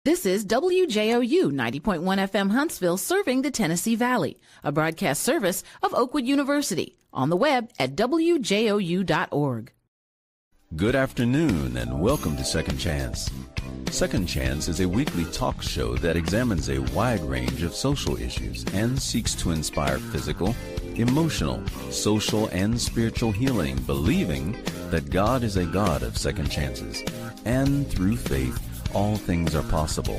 This is WJOU 90.1 FM Huntsville, serving the Tennessee Valley, a broadcast service of Oakwood University, on the web at wjou.org. Good afternoon and welcome to Second Chance. Second Chance is a weekly talk show that examines a wide range of social issues and seeks to inspire physical, emotional, social, and spiritual healing, believing that God is a God of second chances, and through faith, all things are possible.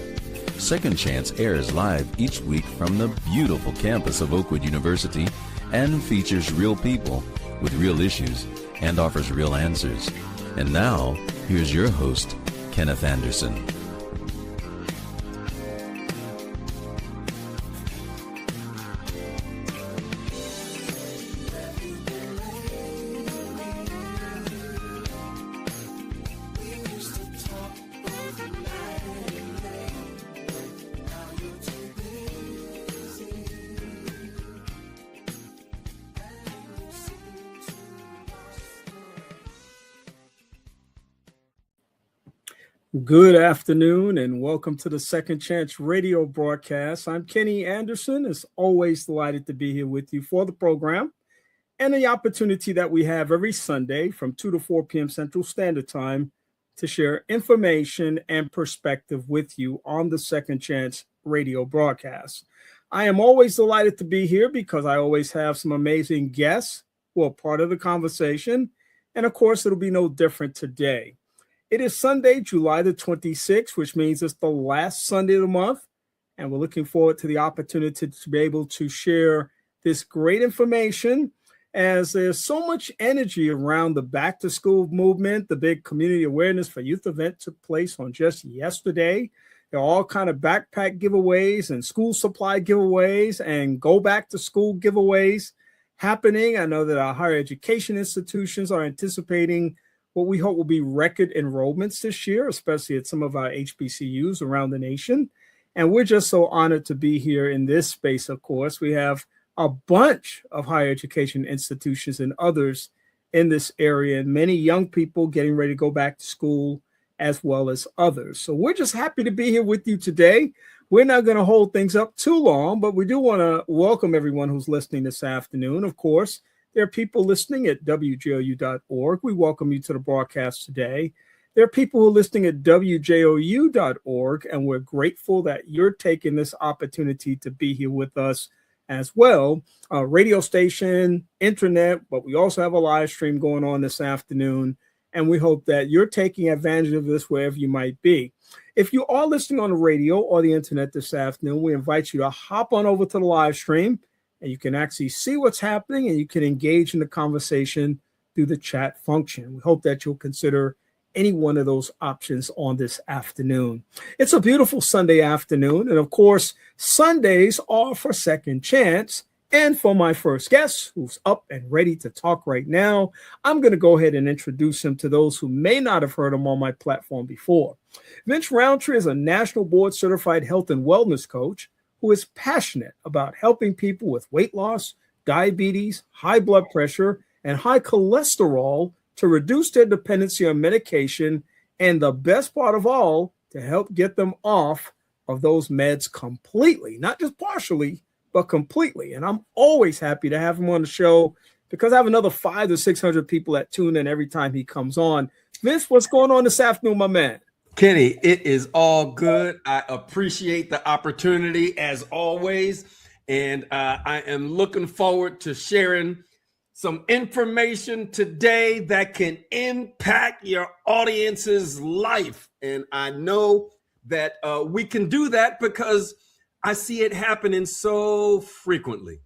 Second Chance airs live each week from the beautiful campus of Oakwood University and features real people with real issues and offers real answers. And now, here's your host, Kenneth Anderson. Good afternoon and welcome to the Second Chance radio broadcast. I'm Kenny Anderson. As always, delighted to be here with you for the program and the opportunity that we have every Sunday from 2 to 4 p.m. Central Standard Time to share information and perspective with you on the Second Chance radio broadcast. I am always delighted to be here because I always have some amazing guests who are part of the conversation. And of course, it'll be no different today. It is Sunday, July the 26th, which means it's the last Sunday of the month. And we're looking forward to the opportunity to be able to share this great information as there's so much energy around the back to school movement. The big community awareness for youth event took place on just yesterday. There are all kind of backpack giveaways and school supply giveaways and go back to school giveaways happening. I know that our higher education institutions are anticipating what we hope will be record enrollments this year, especially at some of our HBCUs around the nation. And we're just so honored to be here in this space, of course. We have a bunch of higher education institutions and others in this area, and many young people getting ready to go back to school as well as others. So we're just happy to be here with you today. We're not going to hold things up too long, but we do want to welcome everyone who's listening this afternoon. Of course, there are people listening at WJOU.org. We welcome you to the broadcast today. There are people who are listening at WJOU.org, and we're grateful that you're taking this opportunity to be here with us as well. Radio station, internet, but we also have a live stream going on this afternoon, and we hope that you're taking advantage of this wherever you might be. If you are listening on the radio or the internet this afternoon, we invite you to hop on over to the live stream, and you can actually see what's happening and you can engage in the conversation through the chat function. We hope that you'll consider any one of those options on this afternoon. It's a beautiful Sunday afternoon. And of course, Sundays are for Second Chance. And for my first guest, who's up and ready to talk right now, I'm going to go ahead and introduce him to those who may not have heard him on my platform before. Vince Rountree is a national board certified health and wellness coach who is passionate about helping people with weight loss, diabetes, high blood pressure, and high cholesterol to reduce their dependency on medication, and the best part of all, to help get them off of those meds completely, not just partially, but completely. And I'm always happy to have him on the show because I have another 500 to 600 people that tune in every time he comes on. Vince, what's going on this afternoon, my man? Kenny, it is all good. I appreciate the opportunity as always. And I am looking forward to sharing some information today that can impact your audience's life. And I know that we can do that because I see it happening so frequently.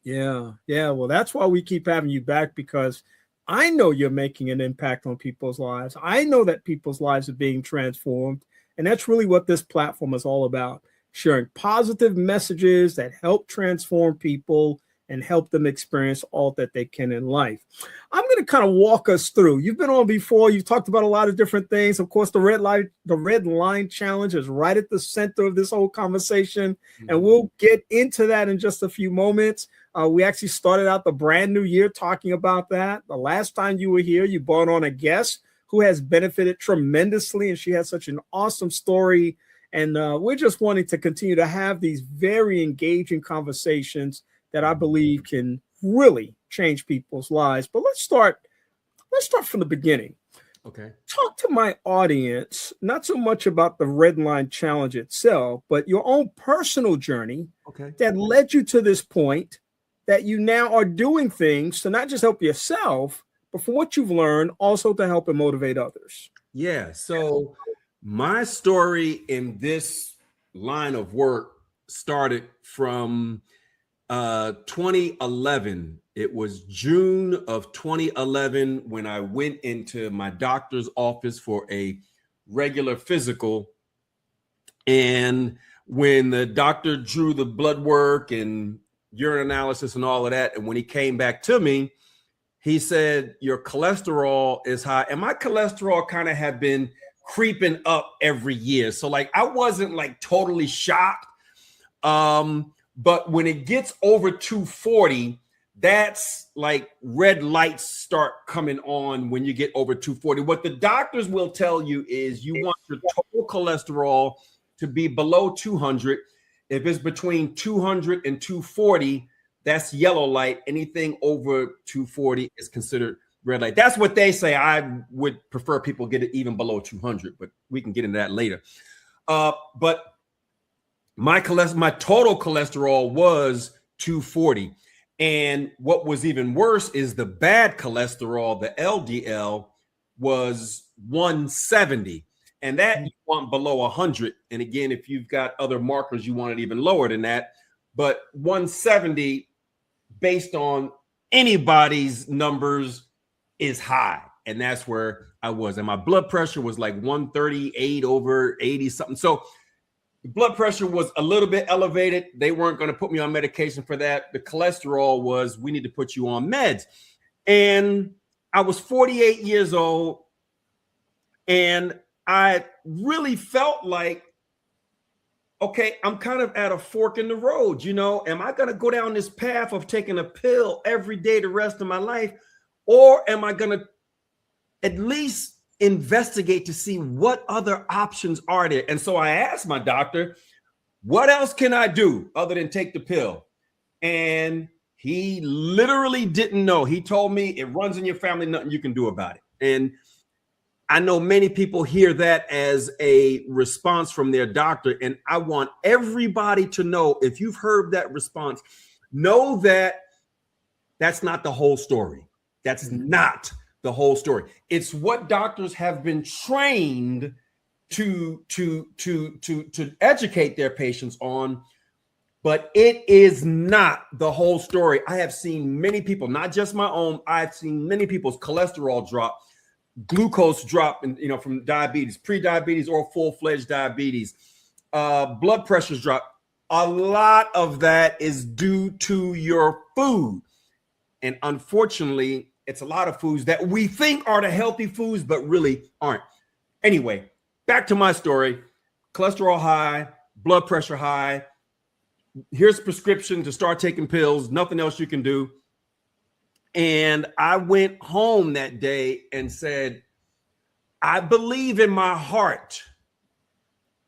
Yeah. Well, that's why we keep having you back, because I know you're making an impact on people's lives. I know that people's lives are being transformed. And that's really what this platform is all about, sharing positive messages that help transform people and help them experience all that they can in life. I'm going to kind of walk us through. You've been on before. You've talked about a lot of different things. Of course, the Redline challenge is right at the center of this whole conversation. Mm-hmm. And we'll get into that in just a few moments. We actually started out the brand new year talking about that. The last time you were here, you brought on a guest who has benefited tremendously, and she has such an awesome story And we're just wanting to continue to have these very engaging conversations that I believe can really change people's lives. But let's start from the beginning. Okay. Talk to my audience, not so much about the Redline challenge itself, but your own personal journey that led you to this point, that you now are doing things to not just help yourself, but from what you've learned, also to help and motivate others. Yeah. So my story in this line of work started from 2011. It was June of 2011 when I went into my doctor's office for a regular physical. And when the doctor drew the blood work and urine analysis and all of that, and when he came back to me, he said, your cholesterol is high. And my cholesterol kind of had been creeping up every year. So like, I wasn't like totally shocked. But when it gets over 240, that's like red lights start coming on when you get over 240. What the doctors will tell you is you want your total cholesterol to be below 200. If it's between 200 and 240, that's yellow light. Anything over 240 is considered red light. That's what they say. I would prefer people get it even below 200, but we can get into that later. But my total cholesterol was 240. And what was even worse is the bad cholesterol, the LDL, was 170. And that you want below 100. And again, if you've got other markers, you want it even lower than that. But 170, based on anybody's numbers, is high. And that's where I was. And my blood pressure was like 138 over 80 something. So the blood pressure was a little bit elevated. They weren't going to put me on medication for that. The cholesterol was, we need to put you on meds. And I was 48 years old. And I really felt like, okay, I'm kind of at a fork in the road. You know, am I going to go down this path of taking a pill every day the rest of my life? Or am I going to at least investigate to see what other options are there? And so I asked my doctor, what else can I do other than take the pill? And he literally didn't know. He told me it runs in your family, nothing you can do about it. And I know many people hear that as a response from their doctor. And I want everybody to know, if you've heard that response, know that that's not the whole story. That's not the whole story. It's what doctors have been trained to educate their patients on, but it is not the whole story. I have seen many people, not just my own, I've seen many people's cholesterol drop, glucose drop, and from diabetes, pre-diabetes or full-fledged diabetes, blood pressures drop. A lot of that is due to your food. And unfortunately, it's a lot of foods that we think are the healthy foods, but really aren't. Anyway, back to my story. Cholesterol high, blood pressure high. Here's a prescription to start taking pills. Nothing else you can do. And I went home that day and said, I believe in my heart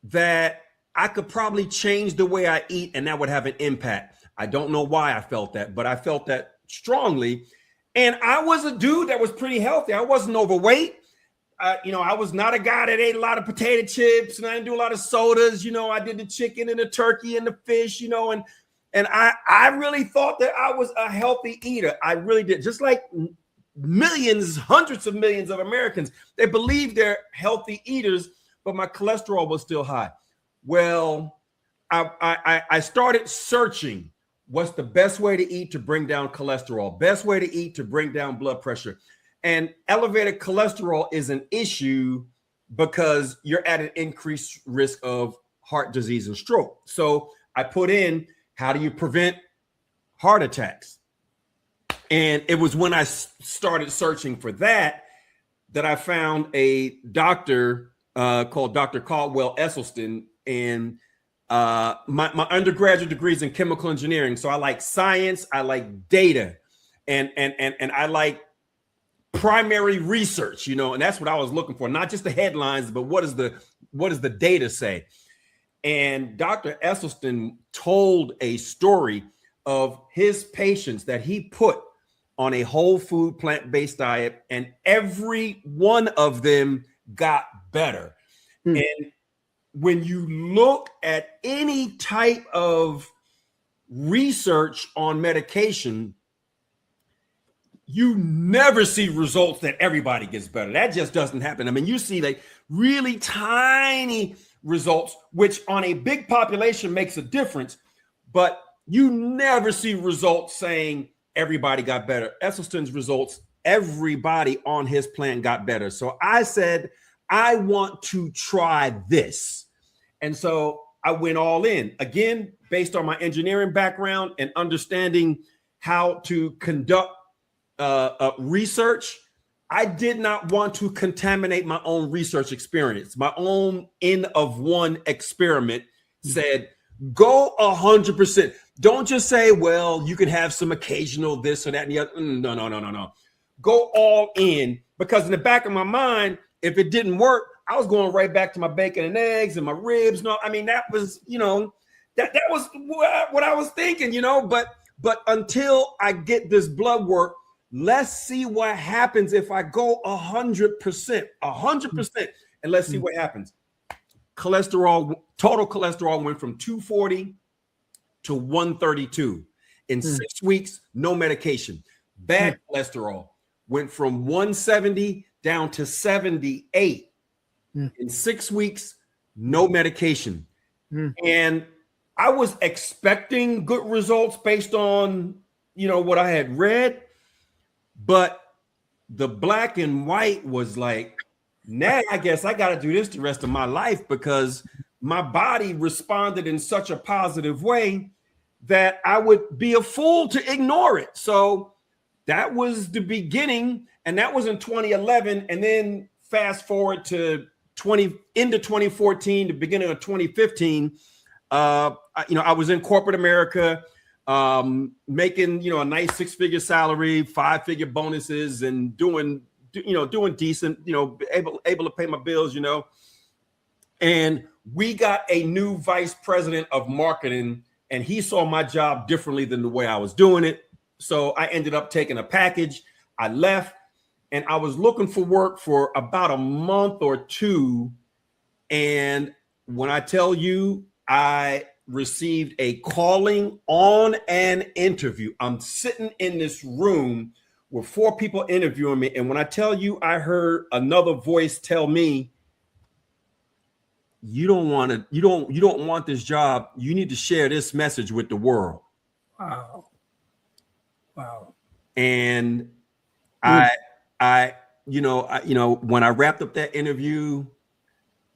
that I could probably change the way I eat and that would have an impact. I don't know why I felt that, but I felt that strongly. And I was a dude that was pretty healthy. I wasn't overweight. I was not a guy that ate a lot of potato chips, and I didn't do a lot of sodas. I did the chicken and the turkey and the fish, and I really thought that I was a healthy eater. I really did. Just like millions, hundreds of millions of Americans, they believe they're healthy eaters, but my cholesterol was still high. Well, I started searching. What's the best way to eat to bring down cholesterol? Best way to eat to bring down blood pressure. And elevated cholesterol is an issue because you're at an increased risk of heart disease and stroke. So I put in, how do you prevent heart attacks? And it was when I started searching for that I found a doctor called Dr. Caldwell Esselstyn. And my undergraduate degree is in chemical engineering. So I like science, I like data, and I like primary research, and that's what I was looking for. Not just the headlines, but what does the data say? And Dr. Esselstyn told a story of his patients that he put on a whole food plant-based diet, and every one of them got better. And when you look at any type of research on medication, you never see results that everybody gets better. That just doesn't happen. I mean, you see like really tiny results, which on a big population makes a difference, but you never see results saying everybody got better. Esselstyn's results, everybody on his plan got better. So I said, I want to try this. And so I went all in, again, based on my engineering background and understanding how to conduct research. I did not want to contaminate my own research experience. My own N of one experiment said, go 100%. Don't just say, well, you can have some occasional this or that and the other. No. Go all in, because in the back of my mind, if it didn't work, I was going right back to my bacon and eggs and my ribs. No, I mean, that was, that was what I was thinking, but until I get this blood work, let's see what happens if I go 100%, and let's see what happens. Total cholesterol went from 240 to 132 in 6 weeks, no medication. Bad cholesterol went from 170 down to 78 in 6 weeks, no medication. And I was expecting good results based on, what I had read, but the black and white was like, now I guess I got to do this the rest of my life, because my body responded in such a positive way that I would be a fool to ignore it. So that was the beginning, and that was in 2011. And then fast forward to into 2014, the beginning of 2015. I was in corporate America, making a nice 6-figure salary, 5-figure bonuses, and doing decent, able to pay my bills, And we got a new vice president of marketing, and he saw my job differently than the way I was doing it. So I ended up taking a package. I left, and I was looking for work for about a month or two. And when I tell you, I received a calling on an interview. I'm sitting in this room with 4 people interviewing me. And when I tell you, I heard another voice tell me, you don't want this job. You need to share this message with the world. Wow. And when I wrapped up that interview,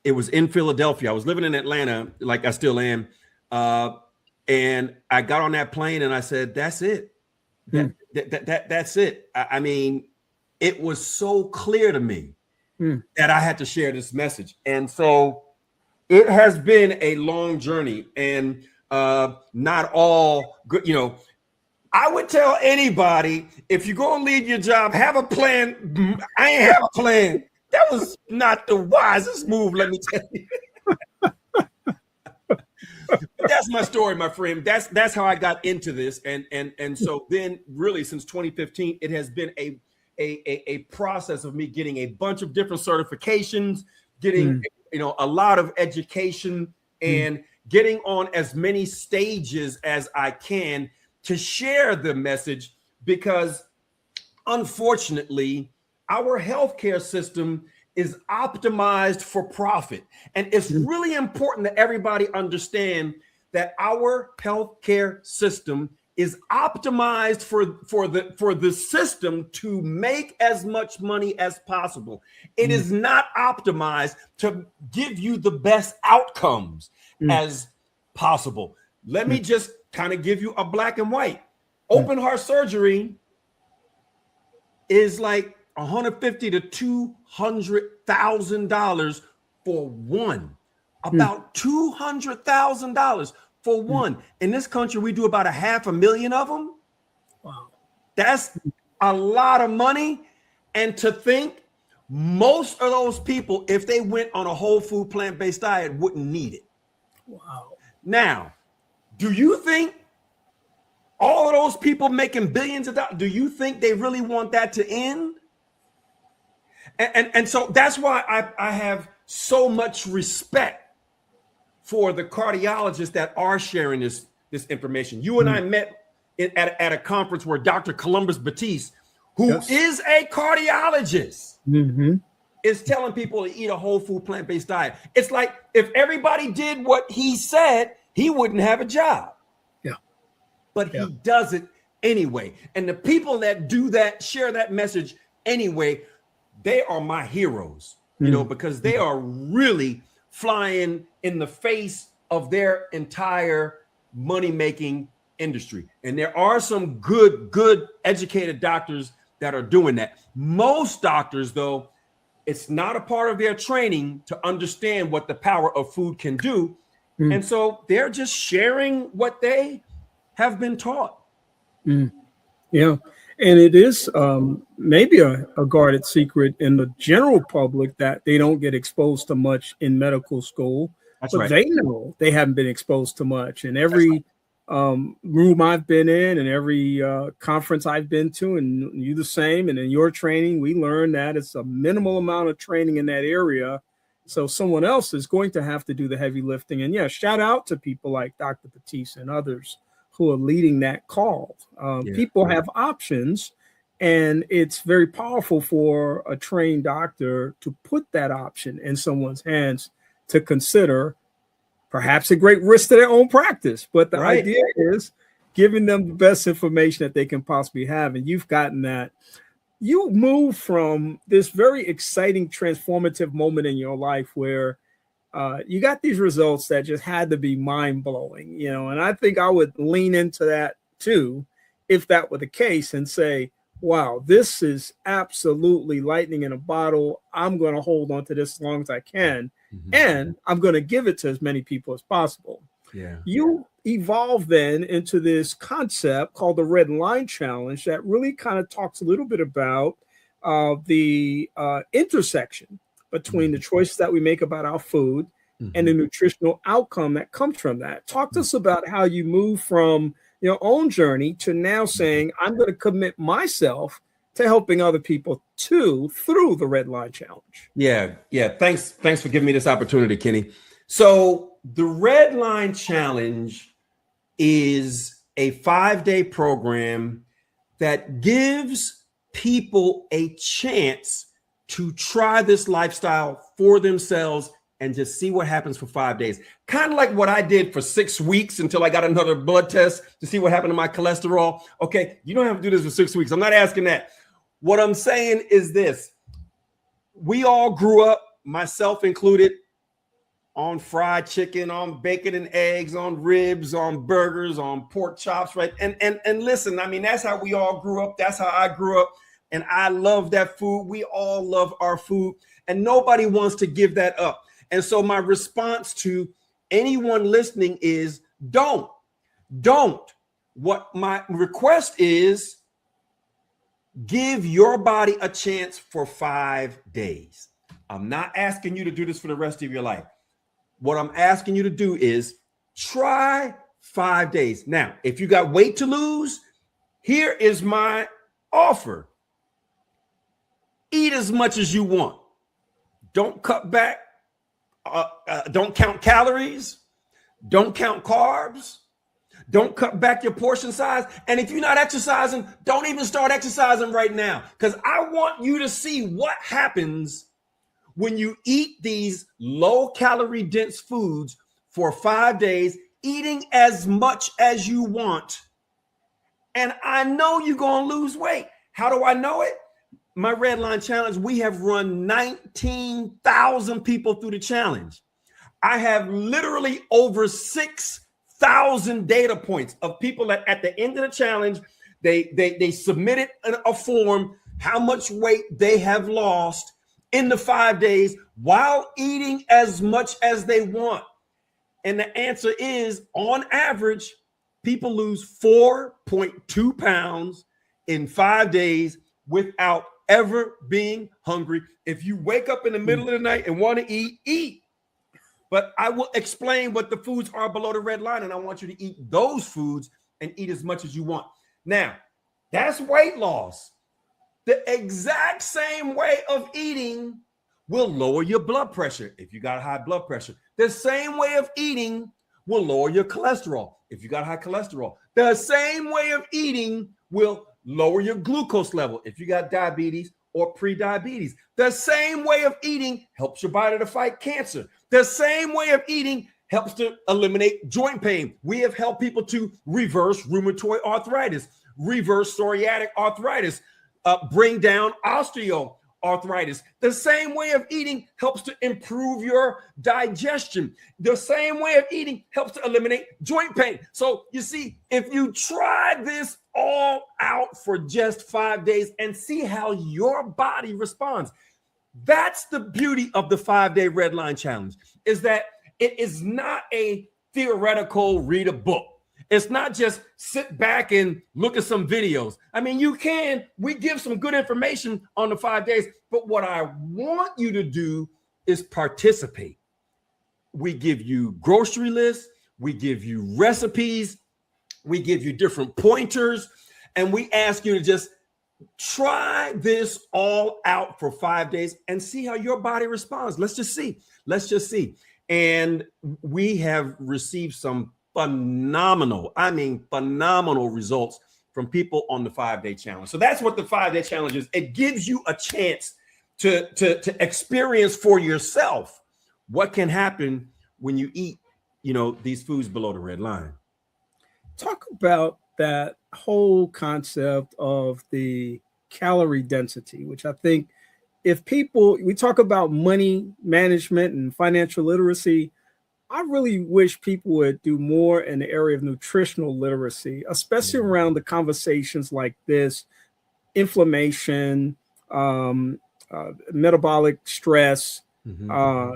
it was in Philadelphia. I was living in Atlanta, like I still am. And I got on that plane and I said, that's it. That's it. I mean, it was so clear to me that I had to share this message. And so it has been a long journey, and not all good. I would tell anybody, if you're going to leave your job, have a plan. I ain't have a plan. That was not the wisest move, let me tell you. That's my story, my friend. That's how I got into this. And so then really since 2015, it has been a process of me getting a bunch of different certifications, getting a lot of education, and getting on as many stages as I can to share the message, because unfortunately, our healthcare system is optimized for profit. And it's really important that everybody understand that our healthcare system is optimized for the system to make as much money as possible. It is not optimized to give you the best outcomes as possible. Let me just kind of give you a black and white. Open heart surgery is like $150,000 to $200,000 for one. About $200,000 for one. In this country, we do about 500,000 of them. Wow. That's a lot of money. And to think most of those people, if they went on a whole food plant-based diet, wouldn't need it. Wow. Now, do you think all of those people making billions of dollars, do you think they really want that to end? And so that's why I have so much respect for the cardiologists that are sharing this information. You and I met at a conference where Dr. Columbus Batiste, who is a cardiologist, is telling people to eat a whole food plant-based diet. It's like if everybody did what he said, he wouldn't have a job. Yeah. But he does it anyway. And the people that do that, share that message anyway, they are my heroes, you know, because they are really flying in the face of their entire money-making industry. And there are some good educated doctors that are doing that. Most doctors, though, it's not a part of their training to understand what the power of food can do. And so they're just sharing what they have been taught. Yeah. And it is maybe a guarded secret in the general public that they don't get exposed to much in medical school. That's but right. They know they haven't been exposed to much. And every room I've been in and every conference I've been to, and you the same, and in your training, we learned that it's a minimal amount of training in that area. So someone else is going to have to do the heavy lifting. And yeah, shout out to people like Dr. Batiste and others who are leading that call. People have options, and it's very powerful for a trained doctor to put that option in someone's hands to consider, perhaps a great risk to their own practice. But the idea is giving them the best information that they can possibly have. And you've gotten that. You move from this very exciting, transformative moment in your life where you got these results that just had to be mind-blowing, you know, and I think I would lean into that too, if that were the case, and say, wow, this is absolutely lightning in a bottle. I'm going to hold on to this as long as I can, and I'm going to give it to as many people as possible. Yeah. You evolve then into this concept called the Redline Challenge that really kind of talks a little bit about the intersection between the choices that we make about our food and the nutritional outcome that comes from that. Talk to us about how you move from your own journey to now saying, I'm going to commit myself to helping other people too through the Redline Challenge. Yeah. Thanks for giving me this opportunity, Kenny. So the Redline Challenge is a 5-day program that gives people a chance to try this lifestyle for themselves and just see what happens for 5 days. Kind of like what I did for 6 weeks until I got another blood test to see what happened to my cholesterol. Okay, you don't have to do this for 6 weeks. I'm not asking that. What I'm saying is this. We all grew up, myself included, on fried chicken, on bacon and eggs, on ribs, on burgers, on pork chops, right? And listen, I mean, that's how we all grew up. That's how I grew up. And I love that food. We all love our food. And nobody wants to give that up. And so my response to anyone listening is don't. What my request is, give your body a chance for 5 days. I'm not asking you to do this for the rest of your life. What I'm asking you to do is try 5 days. Now, if you got weight to lose, here is my offer. Eat as much as you want. Don't cut back. Don't count calories. Don't count carbs. Don't cut back your portion size. And if you're not exercising, don't even start exercising right now, because I want you to see what happens when you eat these low calorie dense foods for 5 days, eating as much as you want. And I know you're going to lose weight. How do I know it? My Redline Challenge, we have run 19,000 people through the challenge. I have literally over 6,000 data points of people that at the end of the challenge, they submitted a form, how much weight they have lost in the 5 days while eating as much as they want. And the answer is, on average, people lose 4.2 pounds in 5 days without ever being hungry. If you wake up in the middle of the night and want to eat, eat. but I will explain what the foods are below the red line, and I want you to eat those foods and eat as much as you want. Now, that's weight loss. The exact same way of eating will lower your blood pressure if you got high blood pressure. The same way of eating will lower your cholesterol if you got high cholesterol. The same way of eating will lower your glucose level if you got diabetes or pre-diabetes. The same way of eating helps your body to fight cancer. The same way of eating helps to eliminate joint pain. We have helped people to reverse rheumatoid arthritis, reverse psoriatic arthritis, bring down osteoarthritis. The same way of eating helps to improve your digestion. The same way of eating helps to eliminate joint pain. So you see, if you try this all out for just 5 days and see how your body responds, that's the beauty of the 5-day Redline challenge, is that it is not a theoretical read a book. It's not just sit back and look at some videos. I mean, we give some good information on the 5 days, but what I want you to do is participate. We give you grocery lists, we give you recipes, we give you different pointers, and we ask you to just try this all out for 5 days and see how your body responds. Let's just see. And we have received some phenomenal results from people on the 5-day challenge. So that's what the 5-day challenge is. It gives you a chance to experience for yourself what can happen when you eat, these foods below the red line. Talk about that whole concept of the calorie density, which I think we talk about money management and financial literacy, I really wish people would do more in the area of nutritional literacy, especially around the conversations like this, inflammation, metabolic stress,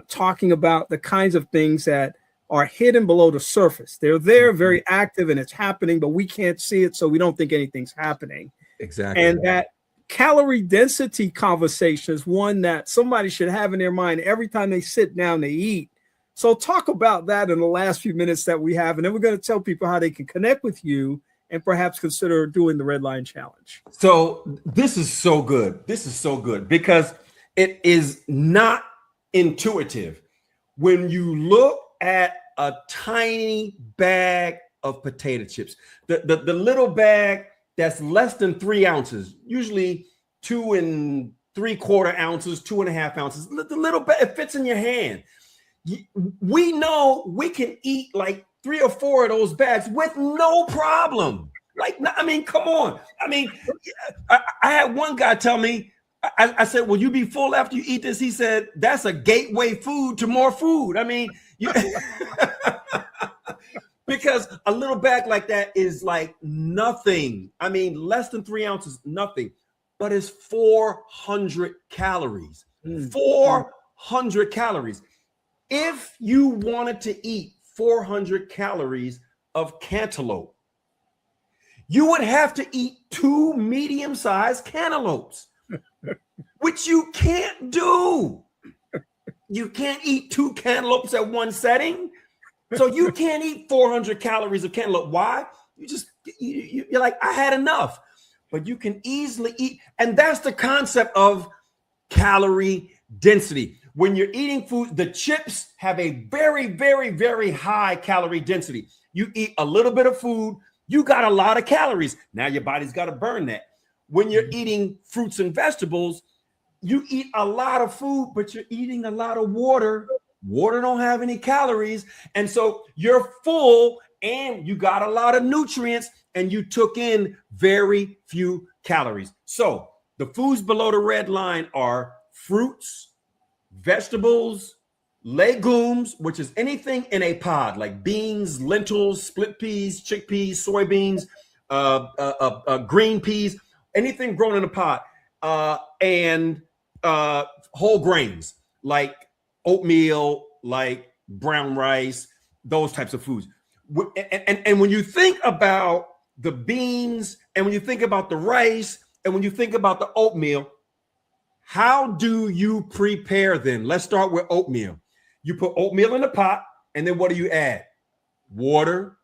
talking about the kinds of things that are hidden below the surface. They're there, very active, and it's happening, but we can't see it, so we don't think anything's happening. Exactly. And that calorie density conversation is one that somebody should have in their mind every time they sit down to eat. So talk about that in the last few minutes that we have, and then we're going to tell people how they can connect with you and perhaps consider doing the Redline Challenge. So this is so good. Because it is not intuitive. When you look at a tiny bag of potato chips, the little bag that's less than 3 ounces, usually 2 3/4 ounces, 2.5 ounces, the little bag, it fits in your hand. We know we can eat like 3 or 4 of those bags with no problem. Come on. I had one guy tell me, I said, will you be full after you eat this? He said, that's a gateway food to more food. Because a little bag like that is like nothing. Less than 3 ounces, nothing. But it's 400 calories. 400 calories. If you wanted to eat 400 calories of cantaloupe, you would have to eat 2 medium-sized cantaloupes, which you can't do. You can't eat 2 cantaloupes at one setting. So you can't eat 400 calories of cantaloupe. Why? You're like, I had enough. But you can easily eat. And that's the concept of calorie density. When you're eating food, the chips have a very, very, very high calorie density. You eat a little bit of food, you got a lot of calories. Now your body's got to burn that. When you're eating fruits and vegetables, you eat a lot of food, but you're eating a lot of water. Water don't have any calories. And so you're full and you got a lot of nutrients and you took in very few calories. So the foods below the red line are fruits, vegetables, legumes, which is anything in a pod, like beans, lentils, split peas, chickpeas, soybeans, green peas, anything grown in a pod, and whole grains like oatmeal, like brown rice, those types of foods. And when you think about the beans, and when you think about the rice, and when you think about the oatmeal, how do you prepare them? Let's start with oatmeal. You put oatmeal in the pot, and then what do you add? Water,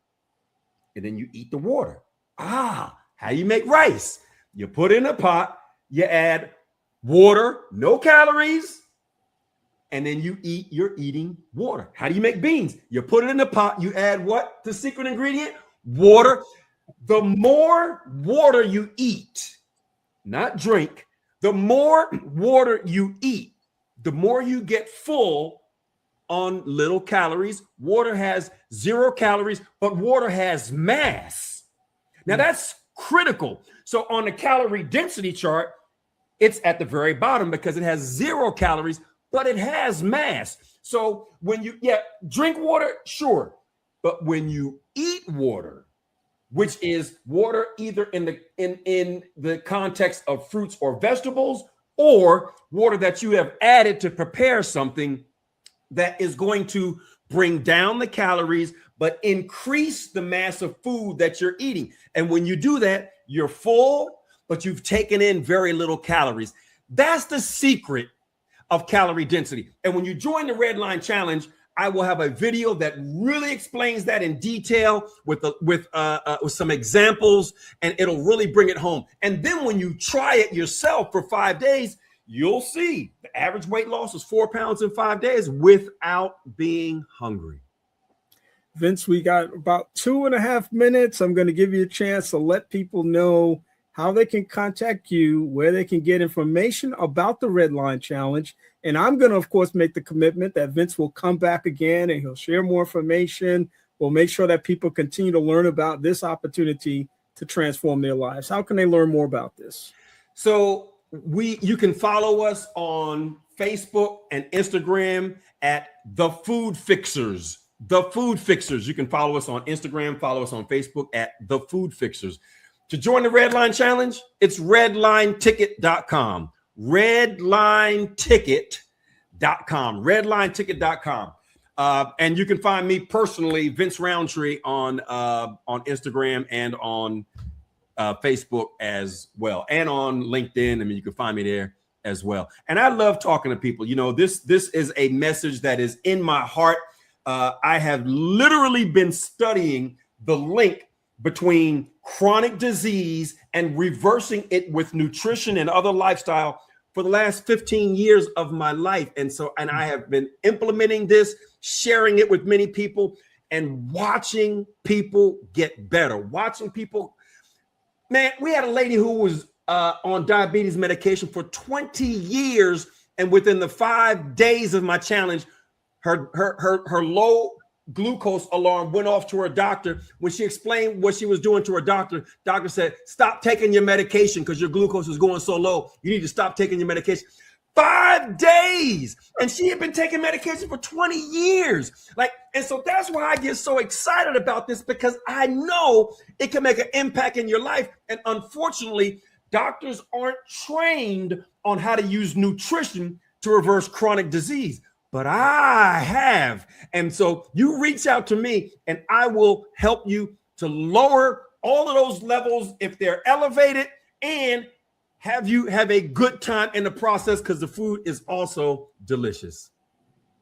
and then you eat the water. How you make rice? You put it in a pot, you add water, no calories, and then you're eating water. How do you make beans? You put it in the pot, you add what? The secret ingredient? Water. The more water you eat, not drink, the more water you eat, the more you get full on little calories. Water has 0 calories, but water has mass. Now that's critical. So on the calorie density chart, it's at the very bottom because it has 0 calories, but it has mass. So when you drink water, sure, but when you eat water, which is water either in the context of fruits or vegetables, or water that you have added to prepare something that is going to bring down the calories, but increase the mass of food that you're eating. And when you do that, you're full, but you've taken in very little calories. That's the secret of calorie density. And when you join the Redline Challenge, I will have a video that really explains that in detail with some examples, and it'll really bring it home. And then when you try it yourself for 5 days, you'll see the average weight loss is 4 pounds in 5 days without being hungry. Vince, we got about 2.5 minutes. I'm going to give you a chance to let people know how they can contact you, where they can get information about the Redline Challenge. And I'm going to, of course, make the commitment that Vince will come back again and he'll share more information. We'll make sure that people continue to learn about this opportunity to transform their lives. How can they learn more about this? So you can follow us on Facebook and Instagram at The Food Fixers. The Food Fixers. You can follow us on Instagram, follow us on Facebook at The Food Fixers. To join the Redline Challenge, it's redlineticket.com. Redlineticket.com. Redlineticket.com. And you can find me personally, Vince Rountree, on Instagram and on Facebook as well, and on LinkedIn. I mean, you can find me there as well. And I love talking to people. You know, this is a message that is in my heart. I have literally been studying the link between chronic disease and reversing it with nutrition and other lifestyle for the last 15 years of my life. And I have been implementing this, sharing it with many people, and watching people get better, watching people. Man, we had a lady who was on diabetes medication for 20 years. And within the 5 days of my challenge, her low glucose alarm went off to her doctor. When she explained what she was doing to her doctor said, stop taking your medication because your glucose is going so low. You need to stop taking your medication. 5 days. And she had been taking medication for 20 years. And so that's why I get so excited about this, because I know it can make an impact in your life. And unfortunately, doctors aren't trained on how to use nutrition to reverse chronic disease. But I have. And so you reach out to me and I will help you to lower all of those levels if they're elevated, and have you have a good time in the process, because the food is also delicious.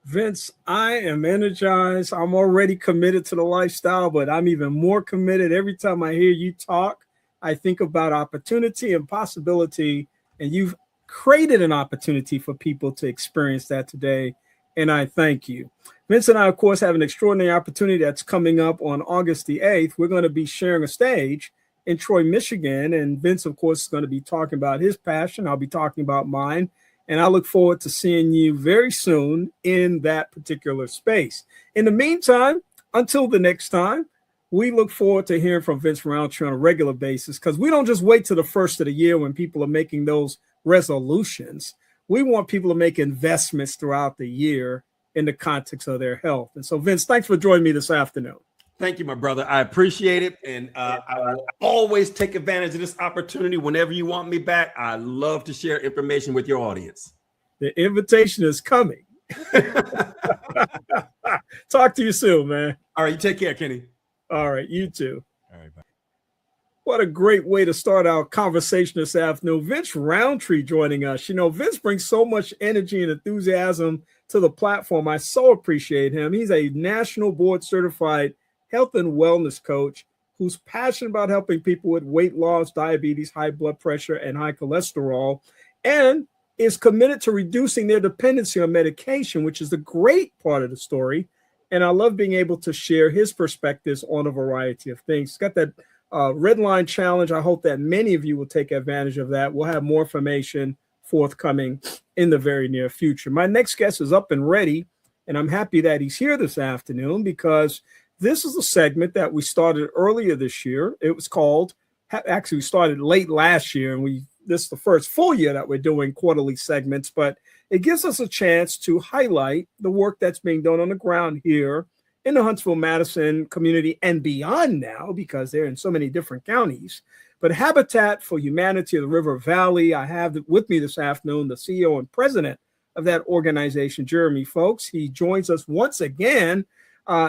Vince, I am energized. I'm already committed to the lifestyle, but I'm even more committed. Every time I hear you talk, I think about opportunity and possibility, and you've created an opportunity for people to experience that today. And I thank you. Vince and I, of course, have an extraordinary opportunity that's coming up on August the 8th. We're going to be sharing a stage in Troy, Michigan. And Vince, of course, is going to be talking about his passion. I'll be talking about mine. And I look forward to seeing you very soon in that particular space. In the meantime, until the next time, we look forward to hearing from Vince Rountree on a regular basis, because we don't just wait till the first of the year when people are making those resolutions. We want people to make investments throughout the year in the context of their health. And so, Vince, thanks for joining me this afternoon. Thank you, my brother. I appreciate it. And I will always take advantage of this opportunity whenever you want me back. I love to share information with your audience. The invitation is coming. Talk to you soon, man. All right. You take care, Kenny. All right. You too. All right. Bye. What a great way to start our conversation this afternoon. Vince Rountree joining us. You know, Vince brings so much energy and enthusiasm to the platform. I so appreciate him. He's a national board certified health and wellness coach who's passionate about helping people with weight loss, diabetes, high blood pressure, and high cholesterol, and is committed to reducing their dependency on medication, which is the great part of the story. And I love being able to share his perspectives on a variety of things. He's got that Redline challenge. I hope that many of you will take advantage of that. We'll have more information forthcoming in the very near future. My next guest is up and ready, and I'm happy that he's here this afternoon because this is a segment that we started earlier this year. It was called, actually we started late last year, and this is the first full year that we're doing quarterly segments, but it gives us a chance to highlight the work that's being done on the ground here in the Huntsville-Madison community and beyond now, because they're in so many different counties. But Habitat for Humanity of the River Valley, I have with me this afternoon the CEO and president of that organization, Jeremy Foulks. He joins us once again.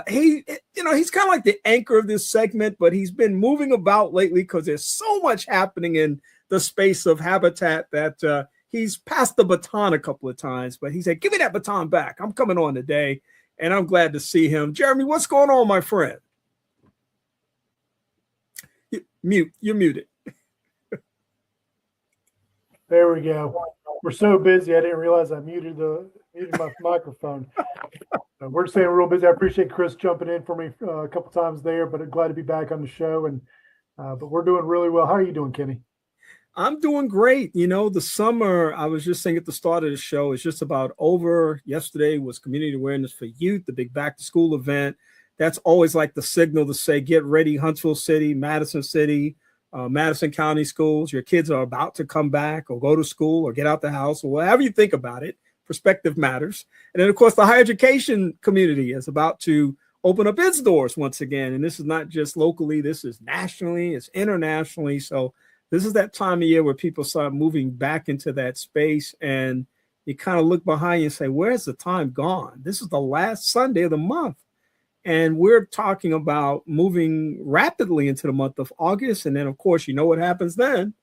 He's kind of like the anchor of this segment, but he's been moving about lately because there's so much happening in the space of Habitat that he's passed the baton a couple of times, but he said, give me that baton back. I'm coming on today, and I'm glad to see him. Jeremy, what's going on, my friend? You're muted. There we go. We're so busy, I didn't realize I muted my microphone. We're staying real busy. I appreciate Chris jumping in for me a couple times there, but I'm glad to be back on the show. But we're doing really well. How are you doing, Kenny? I'm doing great. You know, the summer, I was just saying at the start of the show, is just about over. Yesterday was Community Awareness for Youth, the big back to school event. That's always like the signal to say, get ready, Huntsville City, Madison City, Madison County schools. Your kids are about to come back or go to school or get out the house or whatever you think about it. Perspective matters. And then, of course, the higher education community is about to open up its doors once again. And this is not just locally, this is nationally, it's internationally. So this is that time of year where people start moving back into that space, and you kind of look behind you and say, where's the time gone? This is the last Sunday of the month. And we're talking about moving rapidly into the month of August. And then, of course, you know what happens then?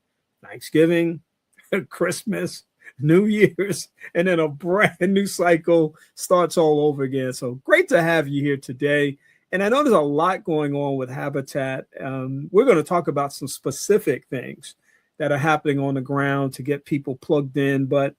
Thanksgiving, Christmas, New Year's, and then a brand new cycle starts all over again. So great to have you here today. And I know there's a lot going on with Habitat. We're going to talk about some specific things that are happening on the ground to get people plugged in. But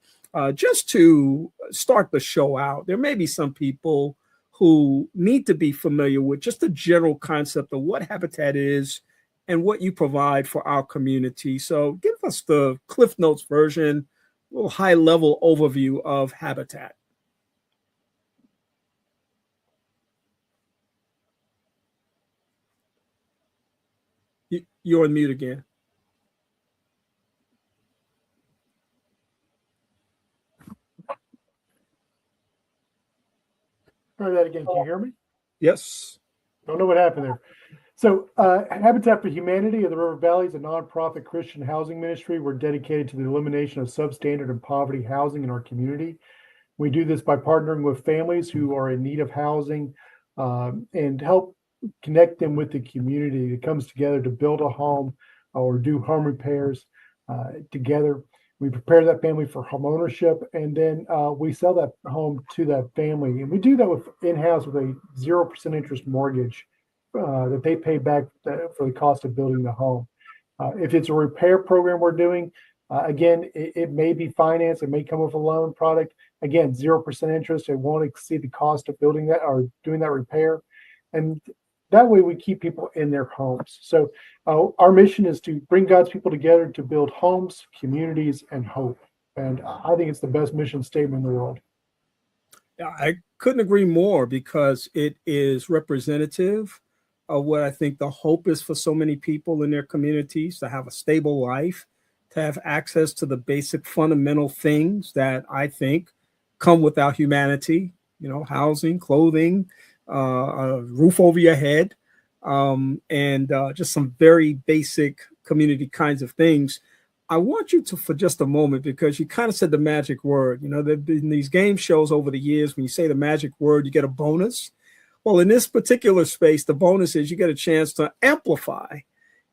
just to start the show out, there may be some people who need to be familiar with just the general concept of what Habitat is and what you provide for our community. So give us the Cliff Notes version, a little high-level overview of Habitat. You're on mute again. Try that again. Can you hear me? Yes. Don't know what happened there. So Habitat for Humanity of the River Valley is a nonprofit Christian housing ministry. We're dedicated to the elimination of substandard and poverty housing in our community. We do this by partnering with families who are in need of housing and help connect them with the community that comes together to build a home or do home repairs together. We prepare that family for home ownership, and then we sell that home to that family. And we do that with in-house with a 0% interest mortgage that they pay back for the cost of building the home. If it's a repair program we're doing, again, it may be financed. It may come with a loan product. Again, 0% interest. It won't exceed the cost of building that or doing that repair. And that way we keep people in their homes. So our mission is to bring God's people together to build homes, communities, and hope. And I think it's the best mission statement in the world. I couldn't agree more, because it is representative of what I think the hope is for so many people in their communities, to have a stable life, to have access to the basic fundamental things that I think come with our humanity, you know, housing, clothing, a roof over your head, and just some very basic community kinds of things. I want you to, for just a moment, because you kind of said the magic word. You know, there have been these game shows over the years, when you say the magic word, you get a bonus. Well, in this particular space, the bonus is you get a chance to amplify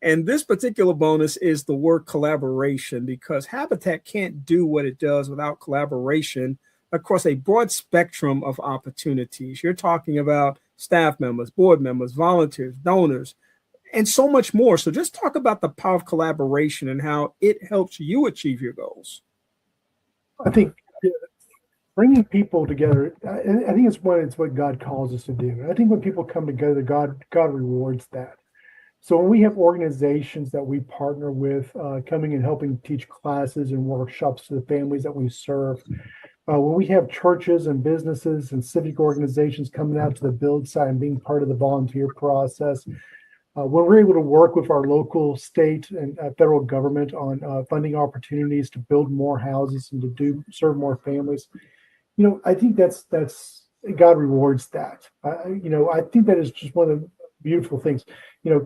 And this particular bonus is the word collaboration, because Habitat can't do what it does without collaboration across a broad spectrum of opportunities. You're talking about staff members, board members, volunteers, donors, and so much more. So just talk about the power of collaboration and how it helps you achieve your goals. I think bringing people together, I think it's what God calls us to do. And I think when people come together, God rewards that. So when we have organizations that we partner with, coming and helping teach classes and workshops to the families that we serve, when we have churches and businesses and civic organizations coming out to the build site and being part of the volunteer process, when we're able to work with our local, state, and federal government on funding opportunities to build more houses and to serve more families, I think that's God rewards that. I think that is just one of the beautiful things.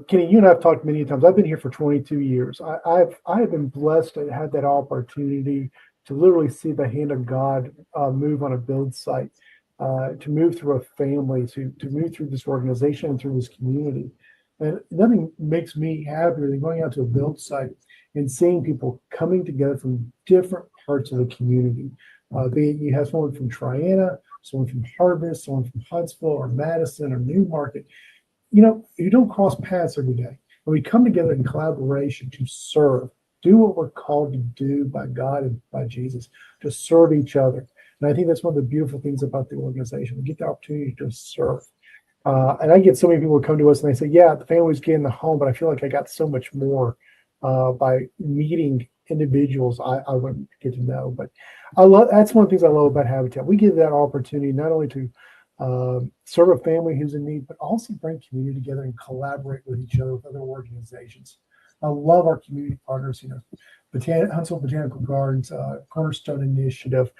Kenny, you and I have talked many times. I've been here for 22 years. I have been blessed to have that opportunity to literally see the hand of God move on a build site, to move through a family, to move through this organization and through this community. And nothing makes me happier than going out to a build site and seeing people coming together from different parts of the community. Be it you have someone from Triana, someone from Harvest, someone from Huntsville or Madison or Newmarket. You don't cross paths every day. And we come together in collaboration to serve, do what we're called to do by God and by Jesus, to serve each other. And I think that's one of the beautiful things about the organization. We get the opportunity to serve. And I get so many people who come to us and they say, yeah, the family's getting the home, but I feel like I got so much more by meeting individuals I wouldn't get to know. But that's one of the things I love about Habitat. We give that opportunity not only to serve a family who's in need, but also bring community together and collaborate with each other, with other organizations. I love our community partners, Huntsville Botanical Gardens, Cornerstone Initiative,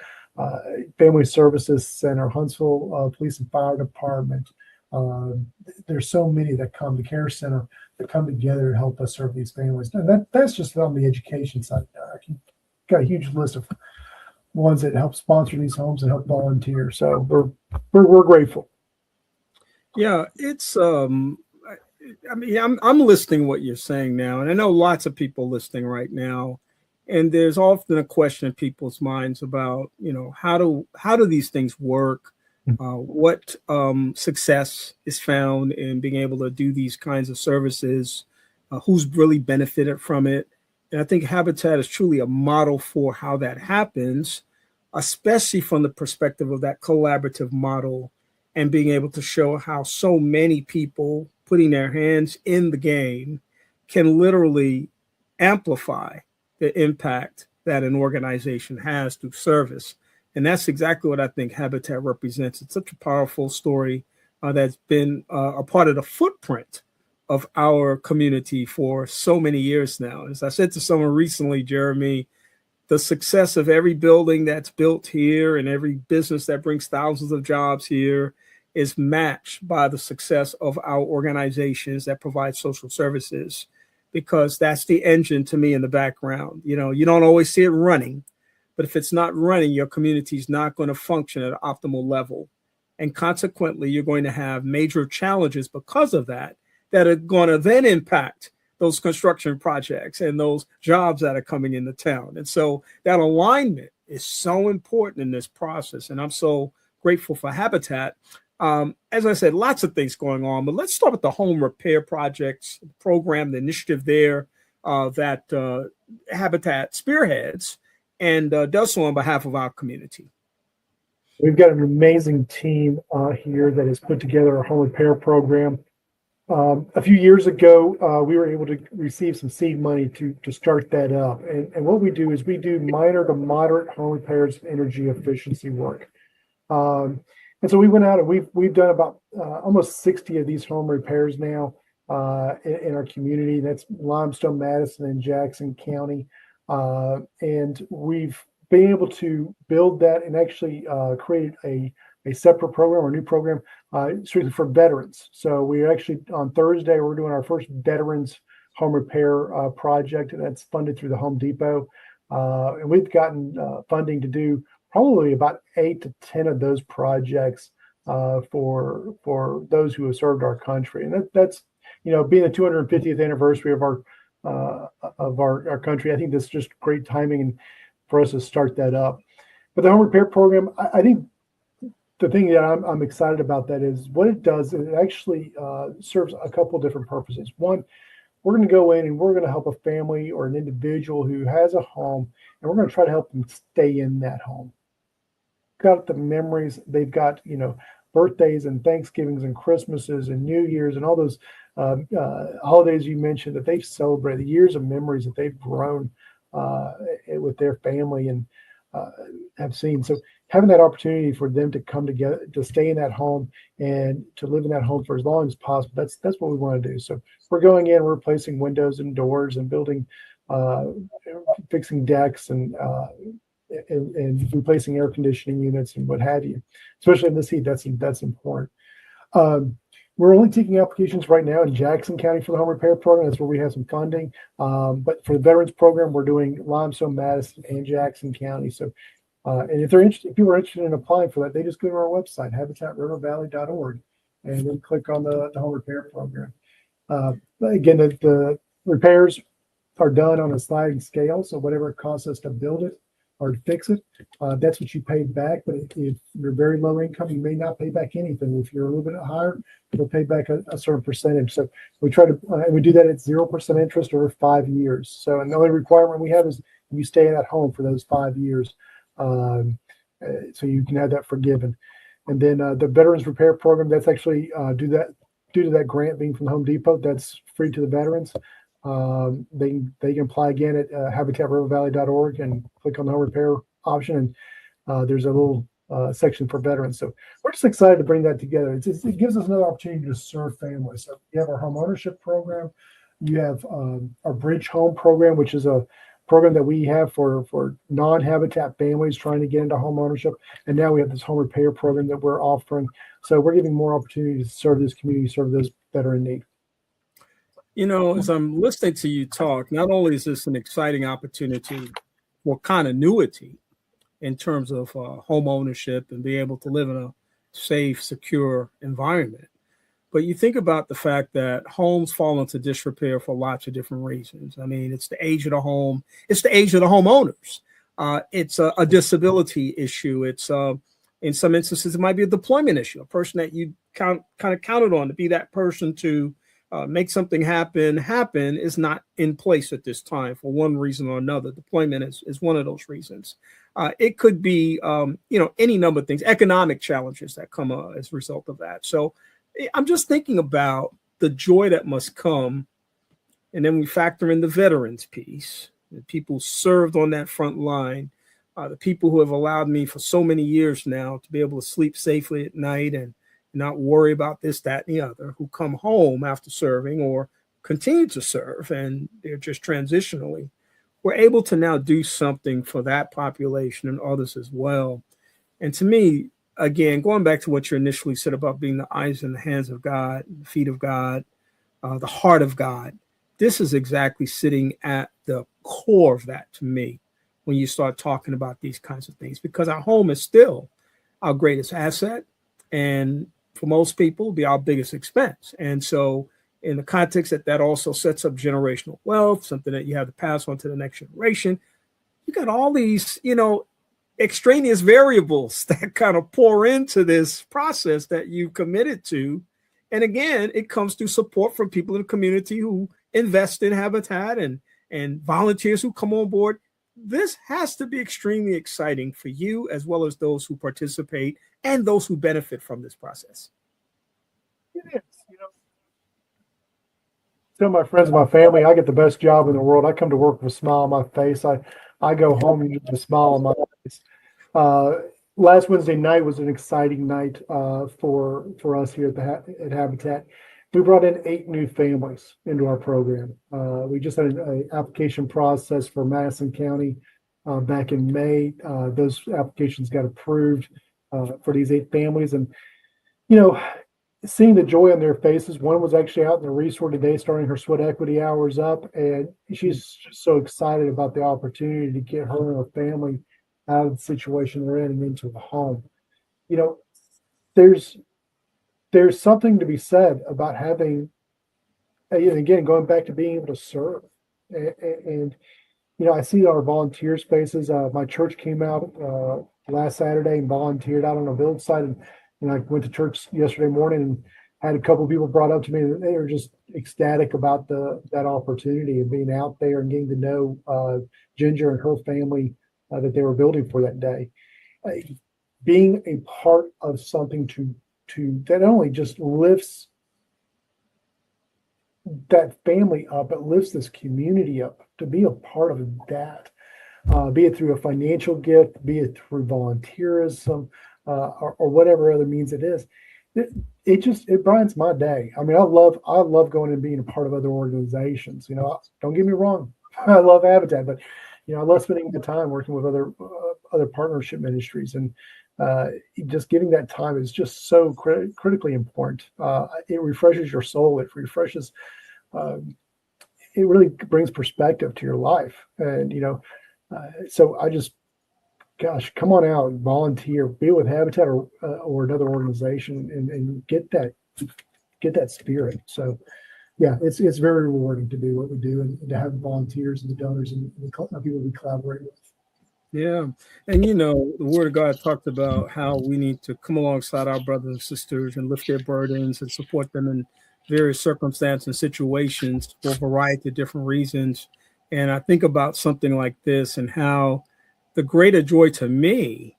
Family Services Center, Huntsville Police and Fire Department. There's so many that come, the Care Center, that come together to help us serve these families. And that's just on the education side. I got a huge list of ones that help sponsor these homes and help volunteer. So we're grateful. Yeah, it's I'm listening what you're saying now, and I know lots of people listening right now, and there's often a question in people's minds about how do these things work, what success is found in being able to do these kinds of services, who's really benefited from it. And I think Habitat is truly a model for how that happens, especially from the perspective of that collaborative model and being able to show how so many people putting their hands in the game can literally amplify the impact that an organization has through service. And that's exactly what I think Habitat represents. It's such a powerful story that's been a part of the footprint of our community for so many years now. As I said to someone recently, Jeremy, the success of every building that's built here and every business that brings thousands of jobs here is matched by the success of our organizations that provide social services, because that's the engine to me in the background. You don't always see it running, but if it's not running, your community is not going to function at an optimal level. And consequently, you're going to have major challenges because of that are going to then impact those construction projects and those jobs that are coming into town. And so that alignment is so important in this process. And I'm so grateful for Habitat. As I said, lots of things going on, but let's start with the home repair projects program, the initiative there that Habitat spearheads and does so on behalf of our community. We've got an amazing team here that has put together a home repair program. A few years ago, we were able to receive some seed money to start that up. And what we do is we do minor to moderate home repairs and energy efficiency work. And so we went out and we've done about almost 60 of these home repairs now in our community. That's Limestone, Madison, and Jackson County. And we've been able to build that and actually create a separate program or a new program strictly for veterans. So we actually, on Thursday, we're doing our first veterans home repair project, and that's funded through the Home Depot. And we've gotten funding to do probably about 8 to 10 of those projects for those who have served our country. And being the 250th anniversary of our country, I think this is just great timing and for us to start that up. But the home repair program, I think the thing that I'm excited about that is what it does. It actually serves a couple of different purposes. One, we're going to go in and we're going to help a family or an individual who has a home, and we're going to try to help them stay in that home. Got the memories they've got, birthdays and Thanksgivings and Christmases and New Year's and all those holidays you mentioned that they've celebrated, the years of memories that they've grown with their family and have seen. So having that opportunity for them to come together, to stay in that home and to live in that home for as long as possible, that's what we want to do. So we're going in, we're replacing windows and doors and building, fixing decks and replacing air conditioning units and what have you. Especially in this heat, that's important. We're only taking applications right now in Jackson County for the home repair program. That's where we have some funding. But for the veterans program, we're doing Limestone, Madison, and Jackson County. So, and if people are interested in applying for that, they just go to our website, habitatrivervalley.org, and then click on the home repair program. Again, the repairs are done on a sliding scale. So whatever it costs us to build it or to fix it, that's what you pay back. But if you're very low income, you may not pay back anything. If you're a little bit higher, you'll pay back a certain percentage. So we try to, we do that at 0% interest over 5 years. So, and the only requirement we have is you stay in that home for those 5 years. So you can have that forgiven. And then the Veterans Repair Program, that's actually due to that grant being from Home Depot, that's free to the veterans. They can apply again at habitatrivervalley.org and click on the home repair option, and there's a little section for veterans. So we're just excited to bring that together. It gives us another opportunity to serve families. So you have our home ownership program, you have our Bridge Home program, which is a program that we have for non-habitat families trying to get into home ownership, and now we have this home repair program that we're offering. So we're giving more opportunity to serve this community, serve those that are in need. As I'm listening to you talk, not only is this an exciting opportunity for continuity in terms of home ownership and be able to live in a safe, secure environment, but you think about the fact that homes fall into disrepair for lots of different reasons. I mean, it's the age of the home. It's the age of the homeowners. It's a disability issue. It's in some instances, it might be a deployment issue, a person that you kind of counted on to be that person to make something happen is not in place at this time for one reason or another. Deployment is one of those reasons. It could be, any number of things, economic challenges that come as a result of that. So I'm just thinking about the joy that must come. And then we factor in the veterans piece, the people served on that front line, the people who have allowed me for so many years now to be able to sleep safely at night and not worry about this, that, and the other, who come home after serving or continue to serve, and they're just transitionally. We're able to now do something for that population and others as well. And to me, again, going back to what you initially said about being the eyes and the hands of God, the feet of God, the heart of God, this is exactly sitting at the core of that to me when you start talking about these kinds of things, because our home is still our greatest asset, and for most people, be our biggest expense. And so in the context that also sets up generational wealth, something that you have to pass on to the next generation, you got all these, extraneous variables that kind of pour into this process that you've committed to. And again, it comes through support from people in the community who invest in Habitat and volunteers who come on board. This has to be extremely exciting for you, as well as those who participate and those who benefit from this process. It is. Tell my friends and my family, I get the best job in the world. I come to work with a smile on my face. I go home with a smile on my face. Last Wednesday night was an exciting night for us here at Habitat. We brought in 8 new families into our program. We just had an application process for Madison County back in May. Those applications got approved for these 8 families. And, seeing the joy on their faces, one was actually out in the resort today starting her sweat equity hours up. And she's just so excited about the opportunity to get her and her family out of the situation they're in and into the home. There's something to be said about having and again, going back to being able to serve, and I see our volunteer spaces. My church came out last Saturday and volunteered out on a village site, and I went to church yesterday morning and had a couple of people brought up to me that they were just ecstatic about that opportunity of being out there and getting to know Ginger and her family that they were building for that day. Being a part of something to that not only just lifts that family up, but lifts this community up, to be a part of that, be it through a financial gift, be it through volunteerism, or whatever other means it is. It brightens my day. I mean, I love going and being a part of other organizations. Don't get me wrong, I love Habitat, but I love spending the time working with other partnership ministries, and just giving that time is just so critically important. It refreshes your soul. It refreshes. It really brings perspective to your life, and so I just, gosh, come on out, volunteer, be with Habitat or another organization, and get that spirit. So, yeah, it's very rewarding to do what we do and to have volunteers and the donors and the people we collaborate with. Yeah. And, the Word of God talked about how we need to come alongside our brothers and sisters and lift their burdens and support them in various circumstances and situations for a variety of different reasons. And I think about something like this and how the greater joy to me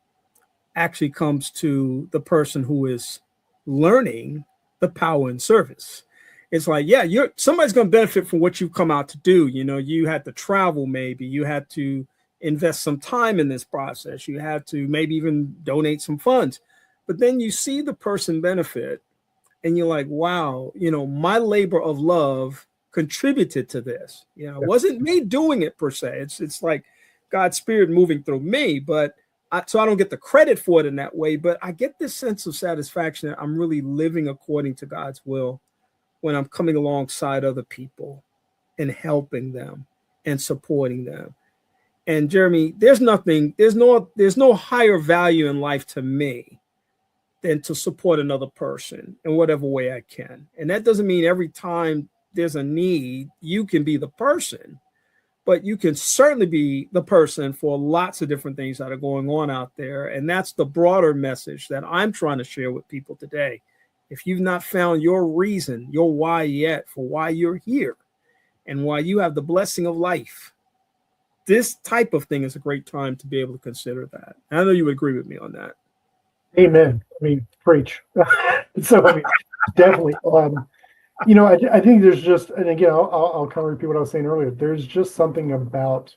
actually comes to the person who is learning the power in service. It's like, yeah, somebody's going to benefit from what you've come out to do. You had to travel, maybe you had to invest some time in this process. You had to maybe even donate some funds, but then you see the person benefit and you're like, wow, my labor of love contributed to this. It wasn't me doing it per se. It's like God's spirit moving through me, but so I don't get the credit for it in that way, but I get this sense of satisfaction that I'm really living according to God's will when I'm coming alongside other people and helping them and supporting them. And Jeremy, there's no higher value in life to me than to support another person in whatever way I can. And that doesn't mean every time there's a need, you can be the person, but you can certainly be the person for lots of different things that are going on out there. And that's the broader message that I'm trying to share with people today. If you've not found your reason, your why yet for why you're here and why you have the blessing of life, this type of thing is a great time to be able to consider that. And I know you would agree with me on that. Amen. I mean, preach. So, I mean, definitely. I think there's just, and again, I'll kind of repeat what I was saying earlier. There's just something about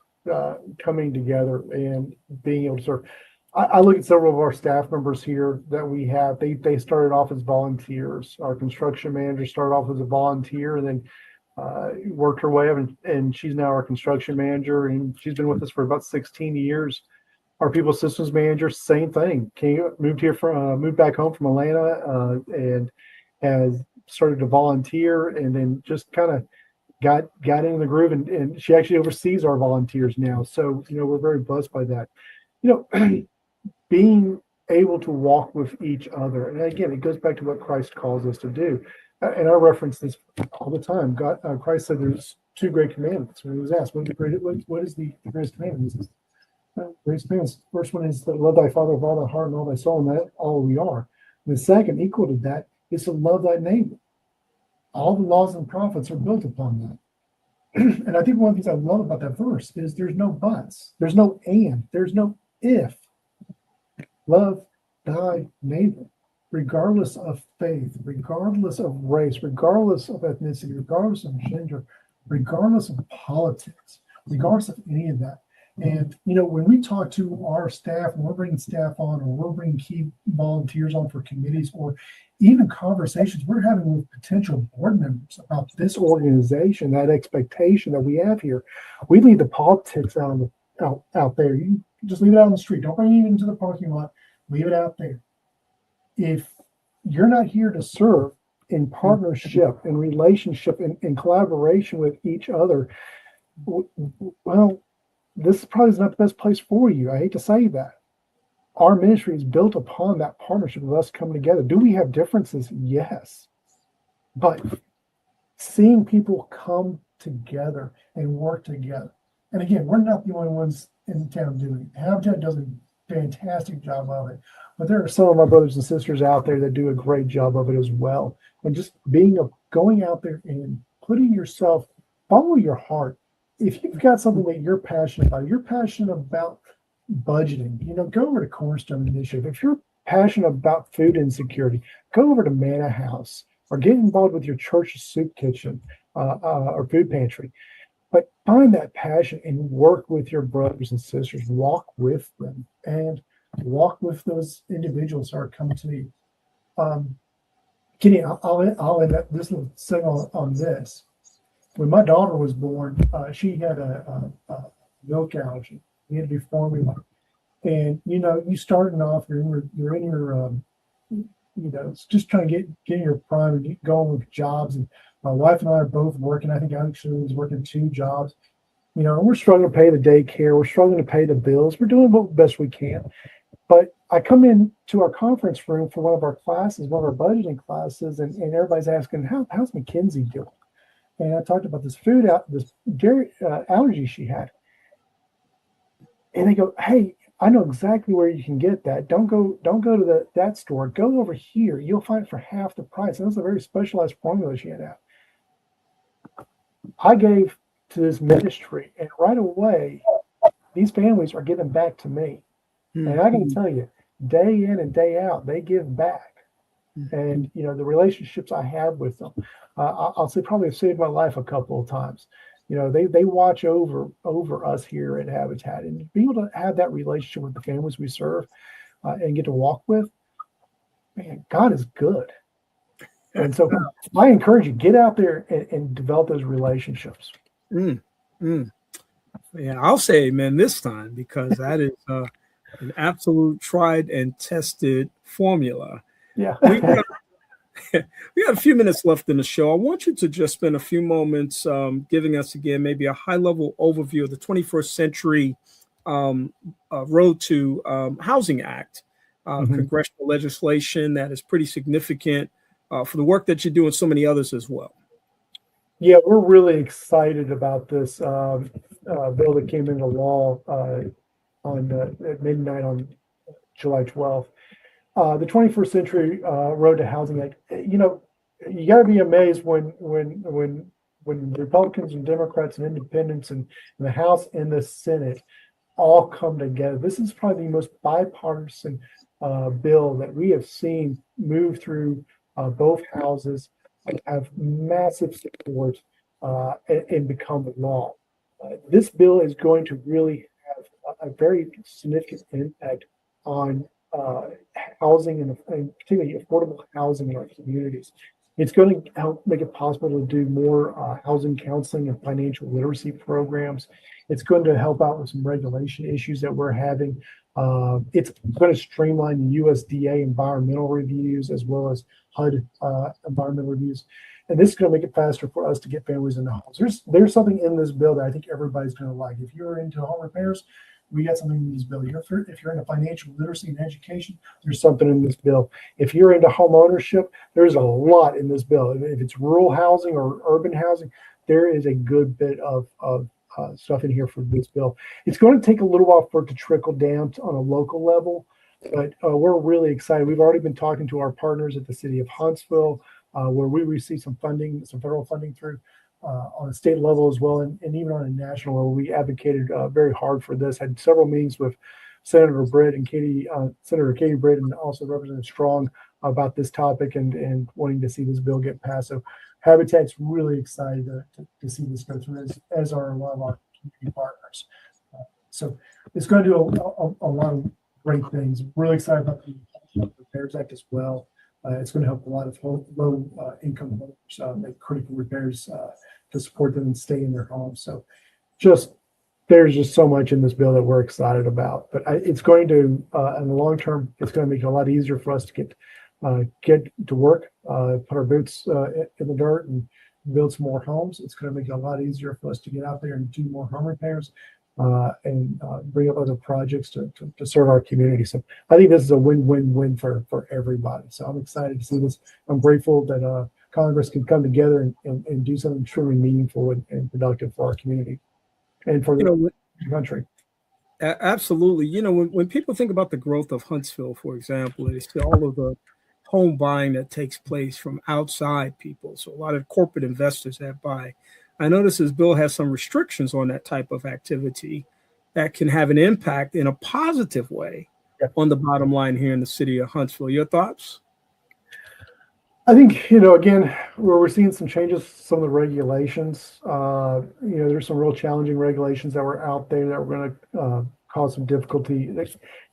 coming together and being able to serve. I look at several of our staff members here that we have. They started off as volunteers. Our construction manager started off as a volunteer, and then worked her way up, and she's now our construction manager, and she's been with us for about 16 years. Our people systems manager, same thing. Moved back home from Atlanta, and has started to volunteer, and then just kind of got into the groove, and she actually oversees our volunteers now. So we're very blessed by that. Being able to walk with each other, and again, it goes back to what Christ calls us to do. And I reference this all the time. Christ said there's two great commandments. When he was asked, what is the greatest commandment? He says, greatest commandments. First one is to love thy Father with all thy heart and all thy soul, and that all we are. And the second, equal to that, is to love thy neighbor. All the laws and prophets are built upon that. And I think one of the things I love about that verse is there's no buts, there's no and, there's no if. Love thy neighbor. Regardless of faith, regardless of race, regardless of ethnicity, regardless of gender, regardless of politics, regardless of any of that. And, when we talk to our staff, when we're bringing staff on, or we're bringing key volunteers on for committees, or even conversations we're having with potential board members about this organization, that expectation that we have here, we leave the politics out there. You just leave it out on the street. Don't bring it into the parking lot. Leave it out there. If you're not here to serve in partnership, in relationship, in collaboration with each other, well, this probably is not the best place for you. I hate to say that. Our ministry is built upon that partnership of us coming together. Do we have differences? Yes. But seeing people come together and work together. And again, we're not the only ones in town doing it. Habitat does a fantastic job of it, but there are some of my brothers and sisters out there that do a great job of it as well. And just going out there and putting yourself, follow your heart. If you've got something that you're passionate about budgeting, go over to Cornerstone Initiative. If you're passionate about food insecurity, go over to Manna House or get involved with your church's soup kitchen or food pantry. But find that passion and work with your brothers and sisters. Walk with them and walk with those individuals that are coming to you. Kenny, I'll end up this little segment on this. When my daughter was born, she had a milk allergy. We had to do formula, and you starting off, you're in your just trying to get in your prime and get going with jobs. And my wife and I are both working. I think I actually was working 2 jobs. And we're struggling to pay the daycare. We're struggling to pay the bills. We're doing what best we can. But I come in to our conference room for one of our classes, one of our budgeting classes, and everybody's asking, how's Mackenzie doing? And I talked about this dairy allergy she had. And they go, hey, I know exactly where you can get that. Don't go to that store. Go over here. You'll find it for half the price. And it was a very specialized formula she had out. I gave to this ministry, and right away, these families are giving back to me. Mm-hmm. And I got to tell you, day in and day out, they give back. Mm-hmm. And, the relationships I have with them, I'll say probably have saved my life a couple of times. They watch over us here at Habitat, and to be able to have that relationship with the families we serve and get to walk with, man, God is good. And so I encourage you, get out there and develop those relationships. Yeah, I'll say amen this time, because that is an absolute tried and tested formula. Yeah. We got a few minutes left in the show. I want you to just spend a few moments giving us again maybe a high-level overview of the 21st Century Road to Housing Act, congressional legislation that is pretty significant for the work that you do and so many others as well. Yeah, we're really excited about this bill that came into law at midnight on July 12th. The 21st Century Road to Housing Act. You got to be amazed when Republicans and Democrats and Independents and the House and the Senate all come together. This is probably the most bipartisan bill that we have seen move through both houses and have massive support and become law. This bill is going to really have a very significant impact on housing and particularly affordable housing in our communities. It's going to help make it possible to do more housing counseling and financial literacy programs. It's going to help out with some regulation issues that we're having. It's going to streamline the USDA environmental reviews as well as HUD environmental reviews. And this is going to make it faster for us to get families into homes. There's something in this bill that I think everybody's going to like. If you're into home repairs, we got something in this bill. If you're into financial literacy and education, there's something in this bill. If you're into home ownership, there's a lot in this bill. If it's rural housing or urban housing, there is a good bit of stuff in here for this bill. It's going to take a little while for it to trickle down on a local level, but we're really excited. We've already been talking to our partners at the city of Huntsville, where we received some federal funding through on a state level as well, and even on a national level. We advocated very hard for this. Had several meetings with Senator Britt and Senator Katie Britt, and also Representative Strong about this topic and wanting to see this bill get passed. So Habitat's really excited to see this go through, as are a lot of our community partners. So it's going to do a lot of great things. Really excited about the Repairs Act as well. It's going to help a lot of low income homeowners make critical repairs to support them and stay in their homes. So there's just so much in this bill that we're excited about. But it's going to, in the long term, it's going to make it a lot easier for us to get to work, put our boots in the dirt and build some more homes. It's going to make it a lot easier for us to get out there and do more home repairs and bring up other projects to serve our community. So I think this is a win-win-win for everybody. So I'm excited to see this. I'm grateful that a Congress can come together and do something truly meaningful and productive for our community and for the country. Absolutely. When people think about the growth of Huntsville, for example, it's all of the home buying that takes place from outside people. So a lot of corporate investors that buy. I notice this bill has some restrictions on that type of activity that can have an impact in a positive way on the bottom line here in the city of Huntsville. Your thoughts? I think, again, where we're seeing some changes, some of the regulations, there's some real challenging regulations that were out there that were going to cause some difficulty.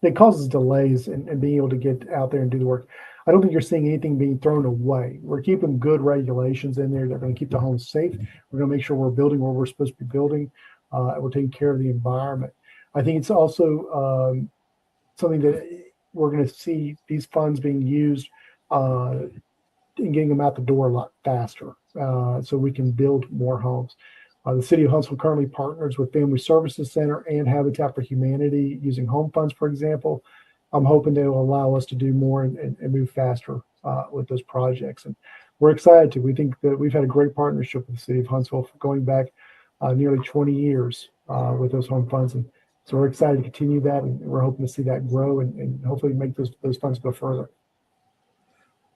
They causes delays in being able to get out there and do the work. I don't think you're seeing anything being thrown away. We're keeping good regulations in there that are going to keep the homes safe. We're going to make sure we're building where we're supposed to be building. We're taking care of the environment. I think it's also something that we're going to see these funds being used and getting them out the door a lot faster so we can build more homes. The City of Huntsville currently partners with Family Services Center and Habitat for Humanity using home funds, for example. I'm hoping they will allow us to do more and move faster with those projects. And we're excited to. We think that we've had a great partnership with the City of Huntsville going back nearly 20 years with those home funds. And so we're excited to continue that, and we're hoping to see that grow and hopefully make those funds go further.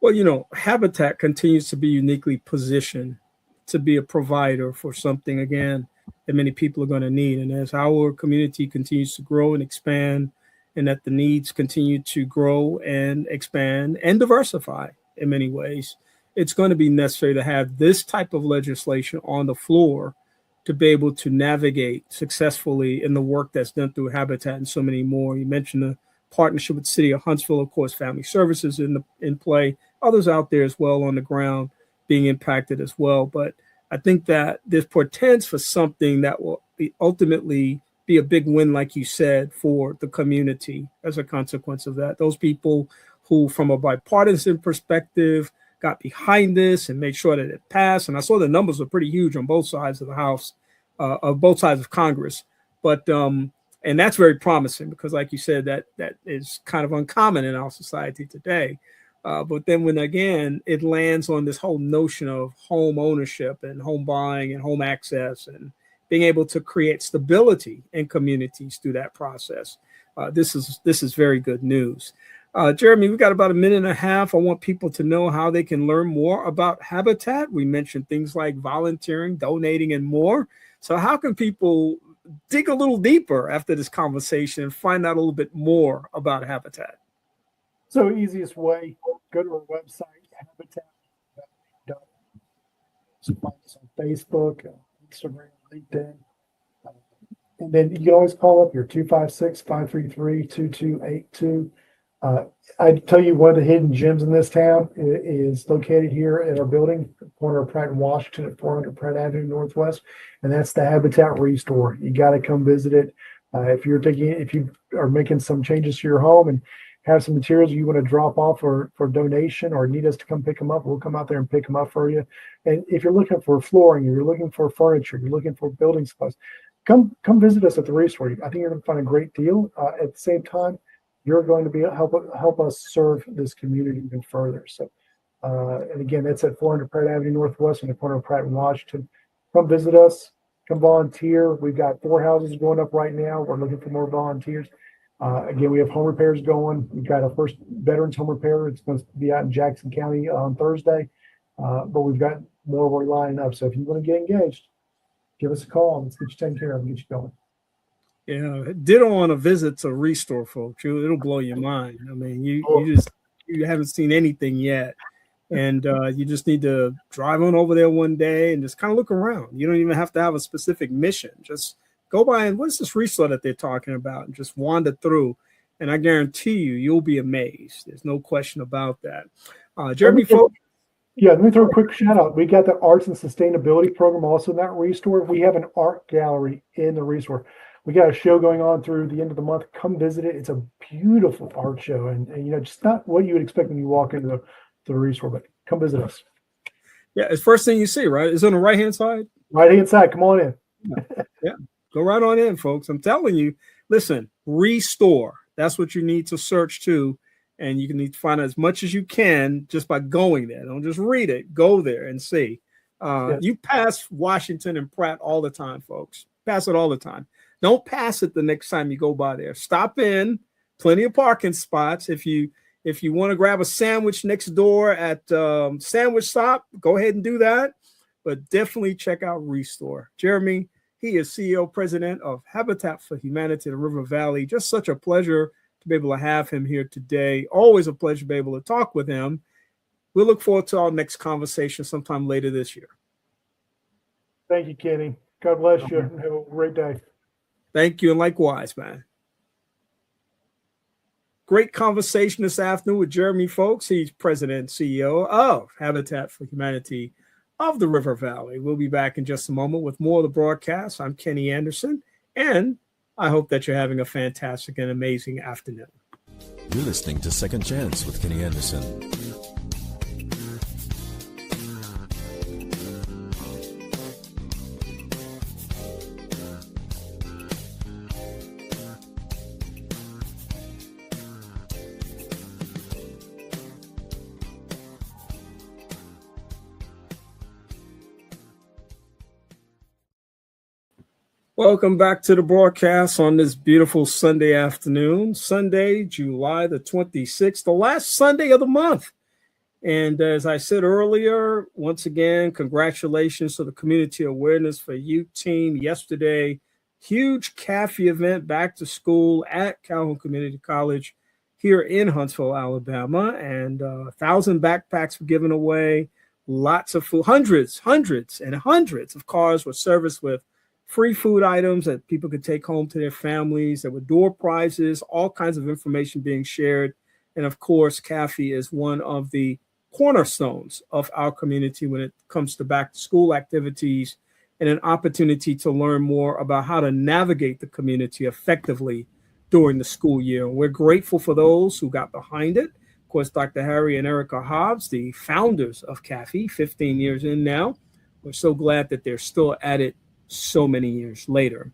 Well, Habitat continues to be uniquely positioned to be a provider for something, again, that many people are going to need. And as our community continues to grow and expand, and that the needs continue to grow and expand and diversify in many ways, it's going to be necessary to have this type of legislation on the floor to be able to navigate successfully in the work that's done through Habitat and so many more. You mentioned the partnership with the City of Huntsville, of course, Family Services in play, others out there as well on the ground being impacted as well. But I think that this portends for something that will ultimately be a big win, like you said, for the community as a consequence of that. Those people who, from a bipartisan perspective, got behind this and made sure that it passed. And I saw the numbers were pretty huge on both sides of the House, of both sides of Congress. But and that's very promising because, like you said, that is kind of uncommon in our society today. But then when, again, it lands on this whole notion of home ownership and home buying and home access and being able to create stability in communities through that process, this is very good news. Jeremy, we've got about a minute and a half. I want people to know how they can learn more about Habitat. We mentioned things like volunteering, donating, and more. So how can people dig a little deeper after this conversation and find out a little bit more about Habitat? So easiest way, go to our website, Habitat. So find us on Facebook, Instagram, LinkedIn. And then you can always call up your 256-533-2282. I tell you, one of the hidden gems in this town is located here at our building, corner of Pratt and Washington at 400 Pratt Avenue Northwest, and that's the Habitat Restore. You got to come visit it. If you are making some changes to your home and have some materials you want to drop off for donation or need us to come pick them up, we'll come out there and pick them up for you. And if you're looking for flooring, or you're looking for furniture, you're looking for building supplies, come visit us at the Restore. I think you're going to find a great deal. At the same time, you're going to be help us serve this community even further. So, and again, that's at 400 Pratt Avenue Northwest in the corner of Pratt and Washington. Come visit us. Come volunteer. We've got 4 houses going up right now. We're looking for more volunteers. Again, we have home repairs going. We've got our first veterans home repair. It's going to be out in Jackson County on Thursday. But we've got more we're lining up. So if you want to get engaged, give us a call. Let's get you taken care of and get you going. Yeah, ditto on a visit to Restore, folks. It'll blow your mind. I mean, you haven't seen anything yet. And you just need to drive on over there one day and just kind of look around. You don't even have to have a specific mission. Just go by and what's this Restore that they're talking about and just wander through. And I guarantee you'll be amazed. There's no question about that. Jeremy, folks. Yeah, let me throw a quick shout out. We got the Arts and Sustainability program also in that Restore. We have an art gallery in the Restore. We got a show going on through the end of the month. Come visit it. It's a beautiful art show. And just not what you would expect when you walk into the Restore, but come visit us. Yeah, it's first thing you see, right? It's on the right-hand side. Right-hand side. Come on in. Yeah. Go right on in, folks. I'm telling you, listen, Restore. That's what you need to search to. and you can need to find out as much as you can just by going there. Don't just read it. Go there and see. You pass Washington and Pratt all the time, folks. Pass it all the time. Don't pass it the next time you go by there. Stop in. Plenty of parking spots. If you want to grab a sandwich next door at Sandwich Stop, go ahead and do that. But definitely check out Restore. Jeremy, he is CEO, president of Habitat for Humanity in the River Valley. Just such a pleasure to be able to have him here today. Always a pleasure to be able to talk with him. We'll look forward to our next conversation sometime later this year. Thank you, Kenny. God bless you. Have a great day. Thank you, and likewise, man. Great conversation this afternoon with Jeremy Foulks. He's president and CEO of Habitat for Humanity of the River Valley. We'll be back in just a moment with more of the broadcast. I'm Kenny Anderson, and I hope that you're having a fantastic and amazing afternoon. You're listening to Second Chance with Kenny Anderson. Welcome back to the broadcast on this beautiful Sunday afternoon, Sunday, July the 26th, the last Sunday of the month. And as I said earlier, once again, congratulations to the Community Awareness for Youth team yesterday. Huge CAFE event, back to school at Calhoun Community College here in Huntsville, Alabama. And 1,000 backpacks were given away, lots of food, hundreds of cars were serviced with free food items that people could take home to their families. There were door prizes, all kinds of information being shared. And of course, CAFE is one of the cornerstones of our community when it comes to back to school activities and an opportunity to learn more about how to navigate the community effectively during the school year. We're grateful for those who got behind it. Of course, Dr. Harry and Erica Hobbs, the founders of CAFE, 15 years in now. We're so glad that they're still at it so many years later.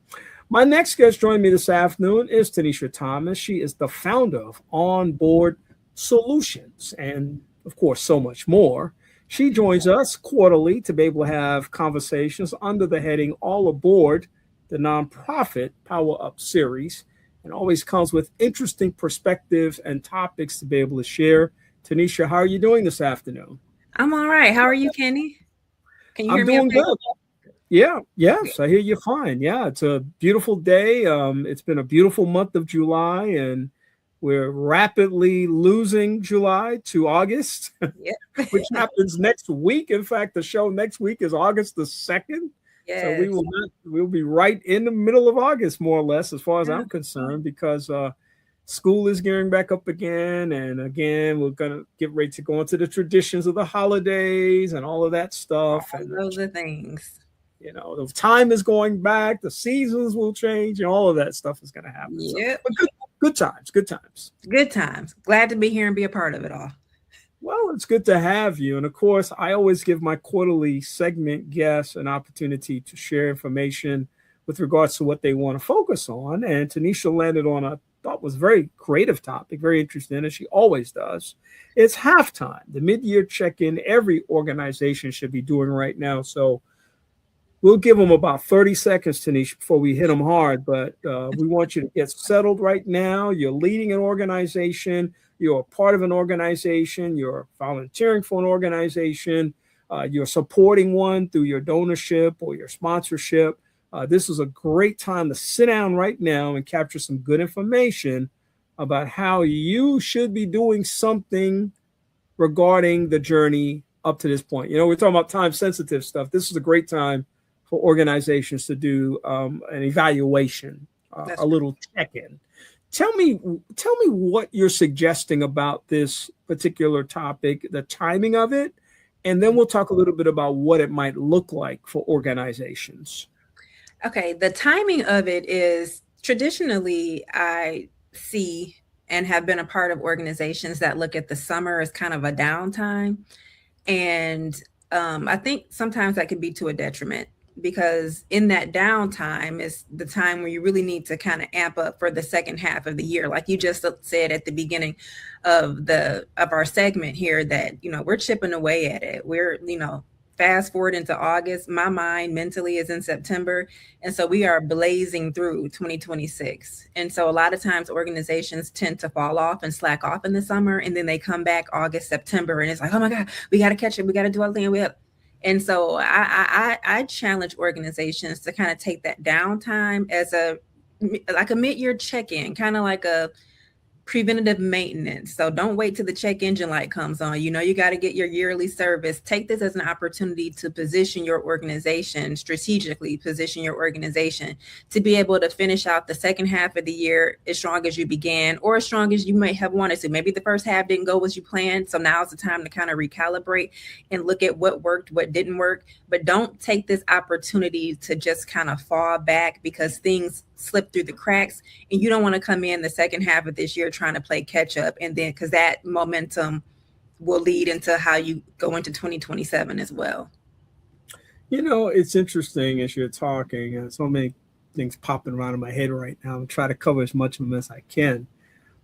My next guest joining me this afternoon is Tenesha Thomas. She is the founder of Onboard Solutions and, of course, so much more. She joins us quarterly to be able to have conversations under the heading All Aboard, the nonprofit Power Up series, and always comes with interesting perspectives and topics to be able to share. Tenesha, how are you doing this afternoon? I'm all right. How are you, Kenny? Can you hear me? I'm doing good. Yes, I hear you fine. Yeah, it's a beautiful day. It's been a beautiful month of July, and we're rapidly losing July to August, which happens next week. In fact, the show next week is August the 2nd. Yes. So we'll be right in the middle of August, more or less, as far as I'm concerned, because school is gearing back up again. And again, we're going to get ready to go into the traditions of the holidays and all of that stuff. All those are things. You know, the time is going back, the seasons will change, and all of that stuff is going to happen. Yep. So, good times. Good times. Glad to be here and be a part of it all. Well, it's good to have you. And of course, I always give my quarterly segment guests an opportunity to share information with regards to what they want to focus on. And Tenesha landed on a thought was very creative topic, very interesting, and she always does. It's halftime, the mid-year check-in every organization should be doing right now. So we'll give them about 30 seconds, Tenesha, before we hit them hard, but we want you to get settled right now. You're leading an organization. You're a part of an organization. You're volunteering for an organization. You're supporting one through your donorship or your sponsorship. This is a great time to sit down right now and capture some good information about how you should be doing something regarding the journey up to this point. You know, we're talking about time-sensitive stuff. This is a great time for organizations to do an evaluation, a little check-in. Tell me what you're suggesting about this particular topic, the timing of it, and then we'll talk a little bit about what it might look like for organizations. Okay, the timing of it is traditionally I see and have been a part of organizations that look at the summer as kind of a downtime. And I think sometimes that can be to a detriment. because in that downtime is the time where you really need to kind of amp up for the second half of the year. Like you just said at the beginning of our segment here, that, you know, we're chipping away at it. We're, you know, fast forward into August, my mind mentally is in September. And so we are blazing through 2026. And so a lot of times organizations tend to fall off and slack off in the summer. And then they come back August, September, and it's like, oh my God, we got to catch it. We got to do all the thing. And so I challenge organizations to kind of take that downtime as a mid-year check-in, kind of like a preventative maintenance. So don't wait till the check engine light comes on. You know, you got to get your yearly service. Take this as an opportunity to position your organization, strategically position your organization to be able to finish out the second half of the year as strong as you began, or as strong as you might have wanted to. Maybe the first half didn't go as you planned. So now's the time to kind of recalibrate and look at what worked, what didn't work. But don't take this opportunity to just kind of fall back because things slip through the cracks, and you don't want to come in the second half of this year trying to play catch up, and then because that momentum will lead into how you go into 2027 as well. You know, it's interesting as you're talking, and so many things popping around in my head right now. I'm trying to cover as much of them as I can.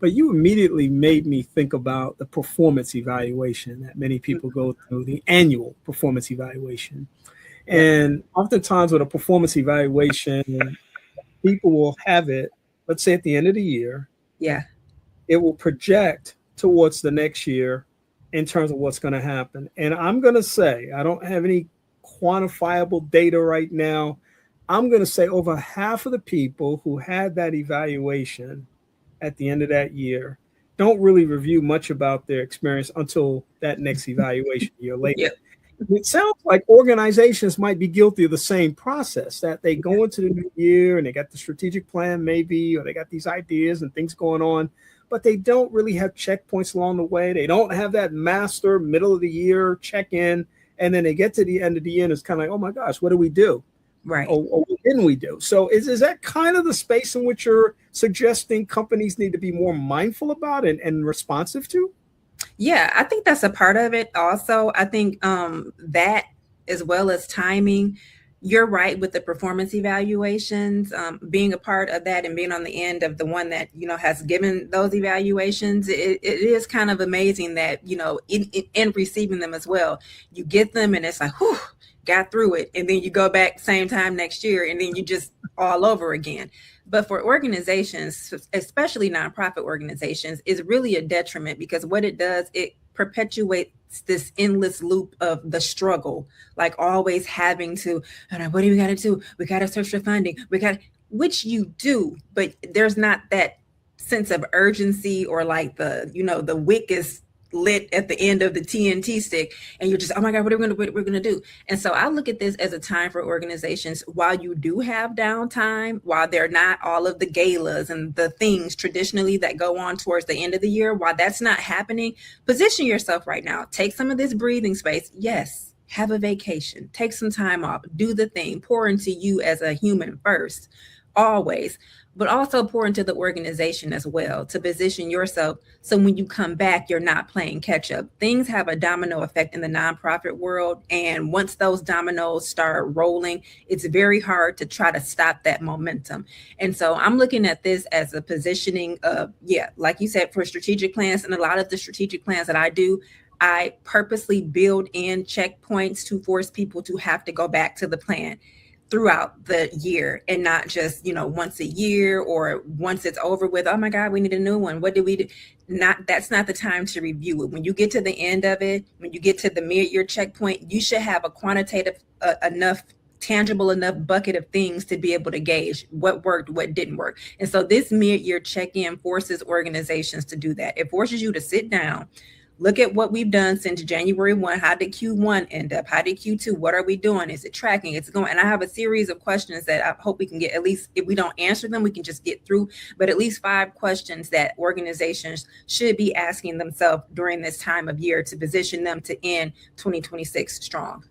But you immediately made me think about the performance evaluation that many people go through, the annual performance evaluation. And oftentimes with a performance evaluation, people will have it, let's say at the end of the year. Yeah. It will project towards the next year in terms of what's going to happen. And I'm going to say, I don't have any quantifiable data right now. I'm going to say over half of the people who had that evaluation at the end of that year don't really review much about their experience until that next evaluation year later. Yep. It sounds like organizations might be guilty of the same process, that they go into the new year and they got the strategic plan maybe, or they got these ideas and things going on, but they don't really have checkpoints along the way. They don't have that master middle of the year check-in. And then they get to the end of the year and it's kind of like, oh my gosh, what do we do? Right. Or what didn't we do? So is that kind of the space in which you're suggesting companies need to be more mindful about and responsive to? Yeah, I think that's a part of it. Also, I think that as well as timing, you're right with the performance evaluations, being a part of that and being on the end of the one that, you know, has given those evaluations. It is kind of amazing that, you know, in receiving them as well, you get them and it's like, whew, got through it. And then you go back same time next year and then you just all over again. But for organizations, especially nonprofit organizations, is really a detriment because what it does, it perpetuates this endless loop of the struggle, like always having to, what do we got to do? We got to search for funding. Which you do, but there's not that sense of urgency or like the wick is lit at the end of the TNT stick and you're just, oh my God, what are we going to do? And so I look at this as a time for organizations, while you do have downtime, while they're not all of the galas and the things traditionally that go on towards the end of the year, while that's not happening, position yourself right now. Take some of this breathing space. Yes, have a vacation, take some time off, do the thing, pour into you as a human first, always, but also pour into the organization as well to position yourself so when you come back, you're not playing catch up. Things have a domino effect in the nonprofit world. And once those dominoes start rolling, it's very hard to try to stop that momentum. And so I'm looking at this as a positioning of, like you said, for strategic plans. And a lot of the strategic plans that I do, I purposely build in checkpoints to force people to have to go back to the plan throughout the year and not just, once a year or once it's over with, oh my God, we need a new one. What did we do? That's not the time to review it. When you get to the end of it, when you get to the mid-year checkpoint, you should have a quantitative tangible enough bucket of things to be able to gauge what worked, what didn't work. And so this mid-year check-in forces organizations to do that. It forces you to sit down, look at what we've done since January 1. How did Q1 end up? How did Q2? What are we doing? Is it tracking? It's going. And I have a series of questions that I hope we can get, at least if we don't answer them, we can just get through, but at least 5 questions that organizations should be asking themselves during this time of year to position them to end 2026 strong.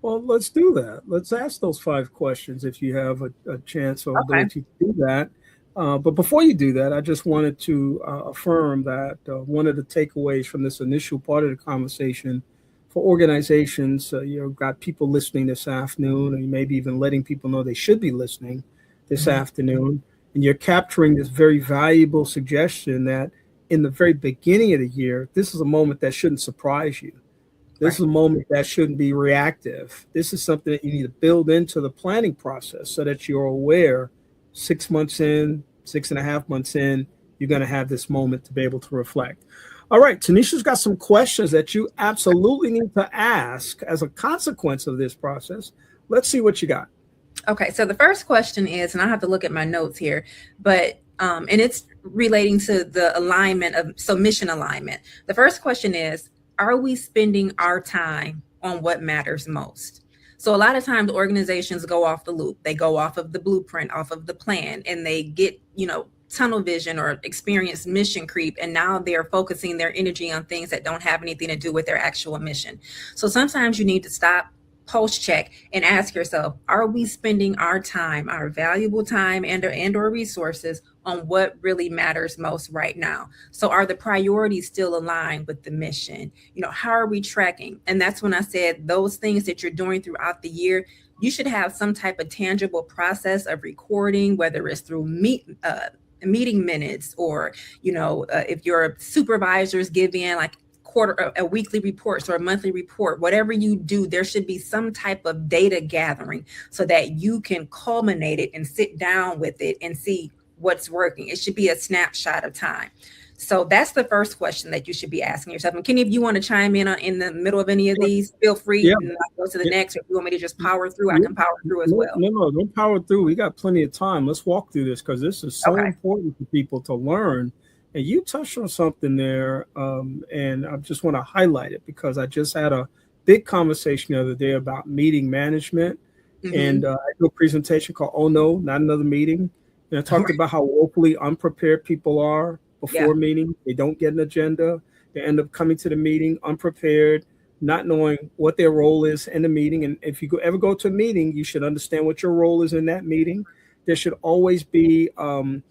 Well, let's do that. Let's ask those 5 questions if you have a chance or ability to do that. But before you do that, I just wanted to affirm that one of the takeaways from this initial part of the conversation for organizations, you've got people listening this afternoon, or you maybe even letting people know they should be listening this afternoon. And you're capturing this very valuable suggestion that in the very beginning of the year, this is a moment that shouldn't surprise you. This is a moment that shouldn't be reactive. This is something that you need to build into the planning process so that you're aware 6 months in, 6.5 months in, you're going to have this moment to be able to reflect. All right, Tenesha's got some questions that you absolutely need to ask as a consequence of this process. Let's see what you got. Okay, so the first question is, and I have to look at my notes here, but and it's relating to the alignment of, so mission alignment. The first question is, are we spending our time on what matters most? So a lot of times organizations go off the loop. They go off of the blueprint, off of the plan, and they get, tunnel vision or experience mission creep. And now they're focusing their energy on things that don't have anything to do with their actual mission. So sometimes you need to stop, post check, and ask yourself, are we spending our time, our valuable time and or resources on what really matters most right now? So are the priorities still aligned with the mission? How are we tracking? And that's when I said those things that you're doing throughout the year, you should have some type of tangible process of recording, whether it's through meeting minutes, or, if your supervisors give in like a weekly report or a monthly report, whatever you do, there should be some type of data gathering so that you can culminate it and sit down with it and see what's working. It should be a snapshot of time. So that's the first question that you should be asking yourself. And Kenny, if you want to chime in the middle of any of these, feel free. Yeah. And I'll go to the next. Or if you want me to just power through, I can power through as well. No, don't power through. We got plenty of time. Let's walk through this because this is so important for people to learn. And you touched on something there, and I just want to highlight it because I just had a big conversation the other day about meeting management, and I do a presentation called "Oh No, Not Another Meeting," and I talked about how woefully unprepared people are before meeting. They don't get an agenda. They end up coming to the meeting unprepared, not knowing what their role is in the meeting. And if you ever go to a meeting, you should understand what your role is in that meeting. There should always be an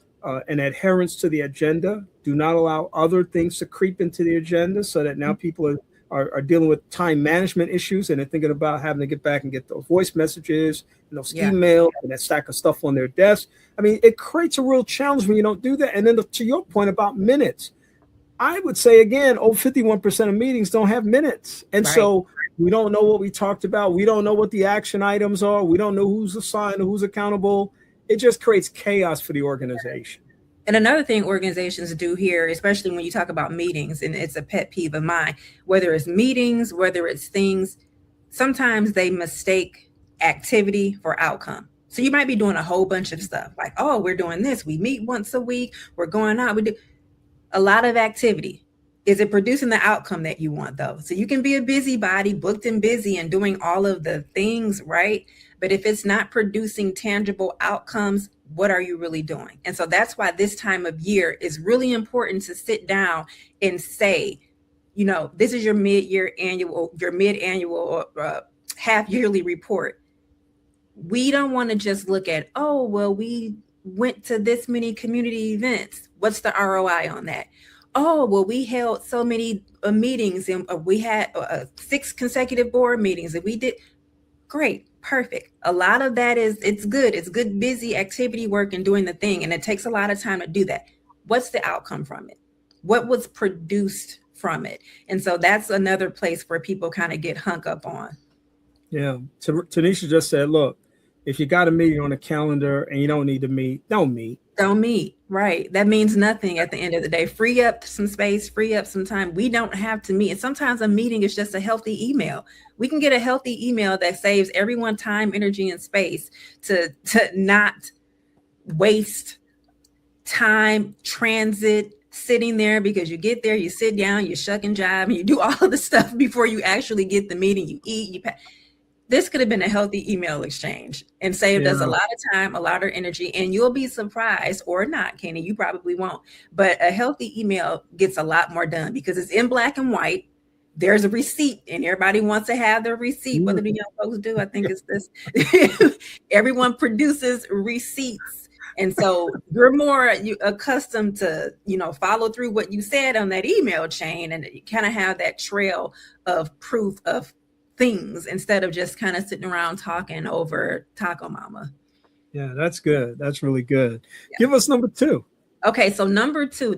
adherence to the agenda. Do not allow other things to creep into the agenda so that now people are dealing with time management issues and they're thinking about having to get back and get those voice messages and those emails and that stack of stuff on their desk. I mean, it creates a real challenge when you don't do that. And then to your point about minutes, I would say, again, over 51% of meetings don't have minutes. And so we don't know what we talked about. We don't know what the action items are. We don't know who's assigned or who's accountable. It just creates chaos for the organization. And another thing organizations do here, especially when you talk about meetings, and it's a pet peeve of mine, whether it's meetings, whether it's things, sometimes they mistake activity for outcome. So you might be doing a whole bunch of stuff like, oh, we're doing this. We meet once a week. We're going out. We do a lot of activity. Is it producing the outcome that you want, though? So you can be a busybody, booked and busy and doing all of the things, right? But if it's not producing tangible outcomes, what are you really doing? And so that's why this time of year is really important to sit down and say, this is your mid-annual half-yearly report. We don't want to just look at, oh, well, we went to this many community events. What's the ROI on that? Oh, well, we held so many meetings and we had 6 consecutive board meetings and we did great. Perfect. A lot of that it's good, busy activity work and doing the thing. And it takes a lot of time to do that. What's the outcome from it? What was produced from it? And so that's another place where people kind of get hung up on. Yeah. Tenesha just said, look, if you got a meeting on the calendar and you don't need to meet, don't meet. Don't meet. Right. That means nothing at the end of the day. Free up some space, free up some time. We don't have to meet. And sometimes a meeting is just a healthy email. We can get a healthy email that saves everyone time, energy, and space to not waste time, transit, sitting there, because you get there, you sit down, you shuck and jive, and you do all of the stuff before you actually get the meeting. You eat, This could have been a healthy email exchange and saved us a lot of time, a lot of energy, and you'll be surprised, or not, Kenny, you probably won't. But a healthy email gets a lot more done because it's in black and white. There's a receipt and everybody wants to have their receipt. What do the young folks do? I think it's this. Everyone produces receipts And so you're more accustomed to, follow through what you said on that email chain, and you kind of have that trail of proof of things instead of just kind of sitting around talking over Taco Mama. Yeah, that's good. That's really good. Yeah. Give us number 2. Okay, so number 2,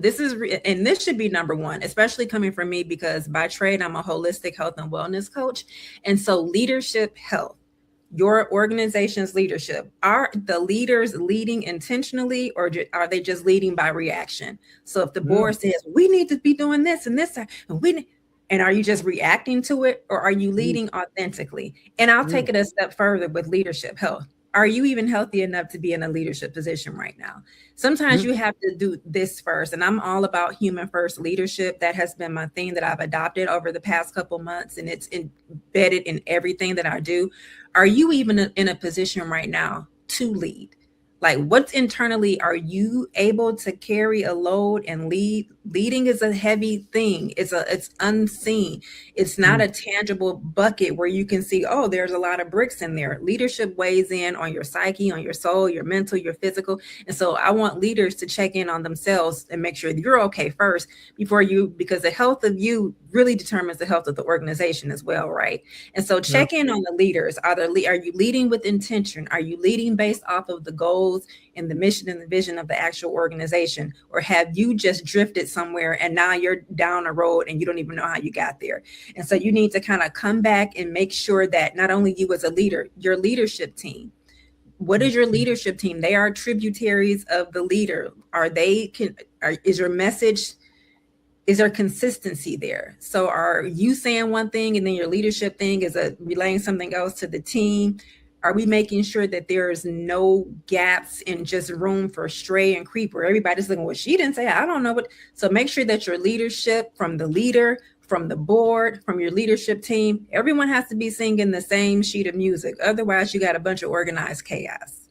and this should be number 1, especially coming from me, because by trade, I'm a holistic health and wellness coach. And so leadership health, your organization's leadership, are the leaders leading intentionally, or are they just leading by reaction? So if the board says, we need to be doing this and this, and are you just reacting to it, or are you leading authentically? And I'll take it a step further with leadership health. Are you even healthy enough to be in a leadership position right now? Sometimes you have to do this first. And I'm all about human first leadership. That has been my thing that I've adopted over the past couple months, and it's embedded in everything that I do. Are you even in a position right now to lead? Like, what's internally, are you able to carry a load and lead? Leading is a heavy thing. It's unseen. It's not a tangible bucket where you can see, oh, there's a lot of bricks in there. Leadership weighs in on your psyche, on your soul, your mental, your physical. And so I want leaders to check in on themselves and make sure you're okay first because the health of you really determines the health of the organization as well, right? And so check in on the leaders. Are you leading with intention? Are you leading based off of the goals and the mission and the vision of the actual organization? Or have you just drifted somewhere and now you're down a road and you don't even know how you got there? And so you need to kind of come back and make sure that not only you as a leader, your leadership team. What is your leadership team? They are tributaries of the leader. Is your message, is there consistency there? So are you saying one thing and then your leadership thing is relaying something else to the team? Are we making sure that there's no gaps and just room for stray and creep, where everybody's looking, well, she didn't say, I don't know what. So make sure that your leadership, from the leader, from the board, from your leadership team, everyone has to be singing the same sheet of music. Otherwise, you got a bunch of organized chaos.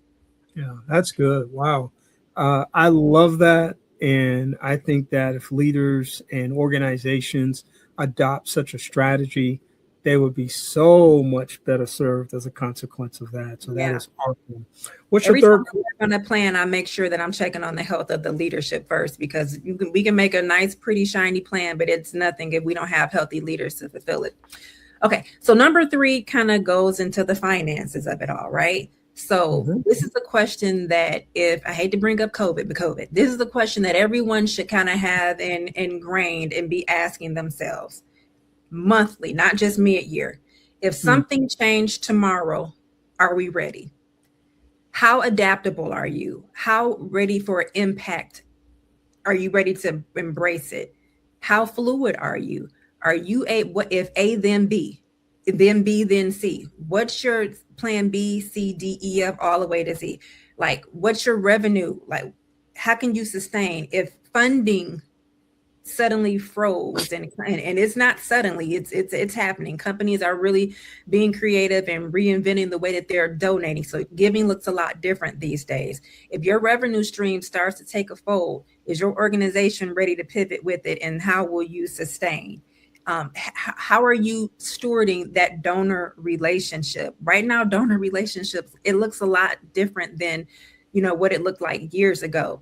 Yeah, that's good. Wow. I love that. And I think that if leaders and organizations adopt such a strategy, they would be so much better served as a consequence of that. So that is awesome. What's your third? Every time I work on a plan, I make sure that I'm checking on the health of the leadership first, because we can make a nice, pretty, shiny plan, but it's nothing if we don't have healthy leaders to fulfill it. Okay, so number 3 kind of goes into the finances of it all, right? So this is a question that, if I hate to bring up COVID, this is the question that everyone should kind of have ingrained and be asking themselves monthly, not just mid-year. If something changed tomorrow, are we ready? How adaptable are you? How ready for impact? Are you ready to embrace it? How fluid are you? Are you what if A then B, then B then C? What's your plan B, C, D, E, F, all the way to Z? Like, what's your revenue? Like, how can you sustain if funding suddenly froze? And it's not suddenly, it's happening. Companies are really being creative and reinventing the way that they're donating. So giving looks a lot different these days. If your revenue stream starts to take a fold, is your organization ready to pivot with it? And how will you sustain? How are you stewarding that donor relationship? Right now, donor relationships, it looks a lot different than, what it looked like years ago.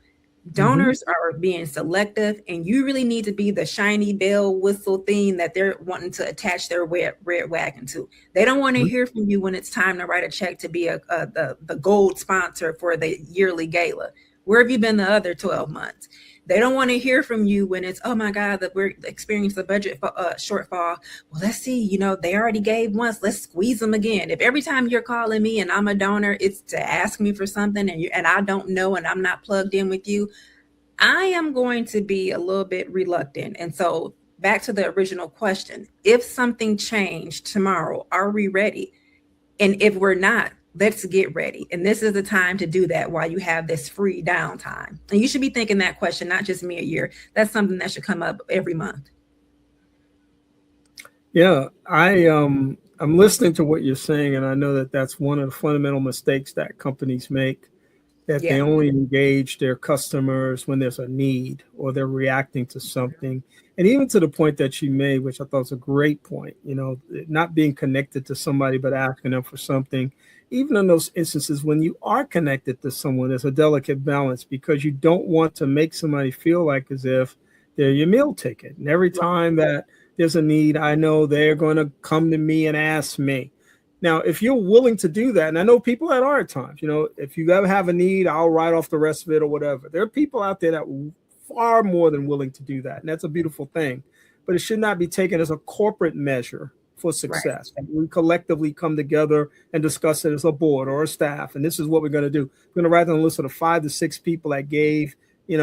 Donors are being selective, and you really need to be the shiny bell whistle thing that they're wanting to attach their red wagon to. They don't want to hear from you when it's time to write a check to be the gold sponsor for the yearly gala. Where have you been the other 12 months? They don't want to hear from you when it's, oh my God, that we're experiencing a budget shortfall. Well, let's see, they already gave once. Let's squeeze them again. If every time you're calling me and I'm a donor, it's to ask me for something and I don't know and I'm not plugged in with you, I am going to be a little bit reluctant. And so back to the original question, if something changed tomorrow, are we ready? And if we're not, let's get ready. And this is the time to do that while you have this free downtime. And you should be thinking that question, not just me a year. That's something that should come up every month. Yeah, I'm listening to what you're saying, and I know that that's one of the fundamental mistakes that companies make, that they only engage their customers when there's a need or they're reacting to something. And even to the point that you made, which I thought was a great point, not being connected to somebody, but asking them for something. even in those instances when you are connected to someone, there's a delicate balance because you don't want to make somebody feel like as if they're your meal ticket. And every time that there's a need, I know they're going to come to me and ask me. Now, if you're willing to do that, and I know people that are at times, if you ever have a need, I'll write off the rest of it or whatever. There are people out there that are far more than willing to do that. And that's a beautiful thing. But it should not be taken as a corporate measure for success. Right. We collectively come together and discuss it as a board or a staff. And this is what we're going to do. We're going to write down a list of the 5 to 6 people that gave, in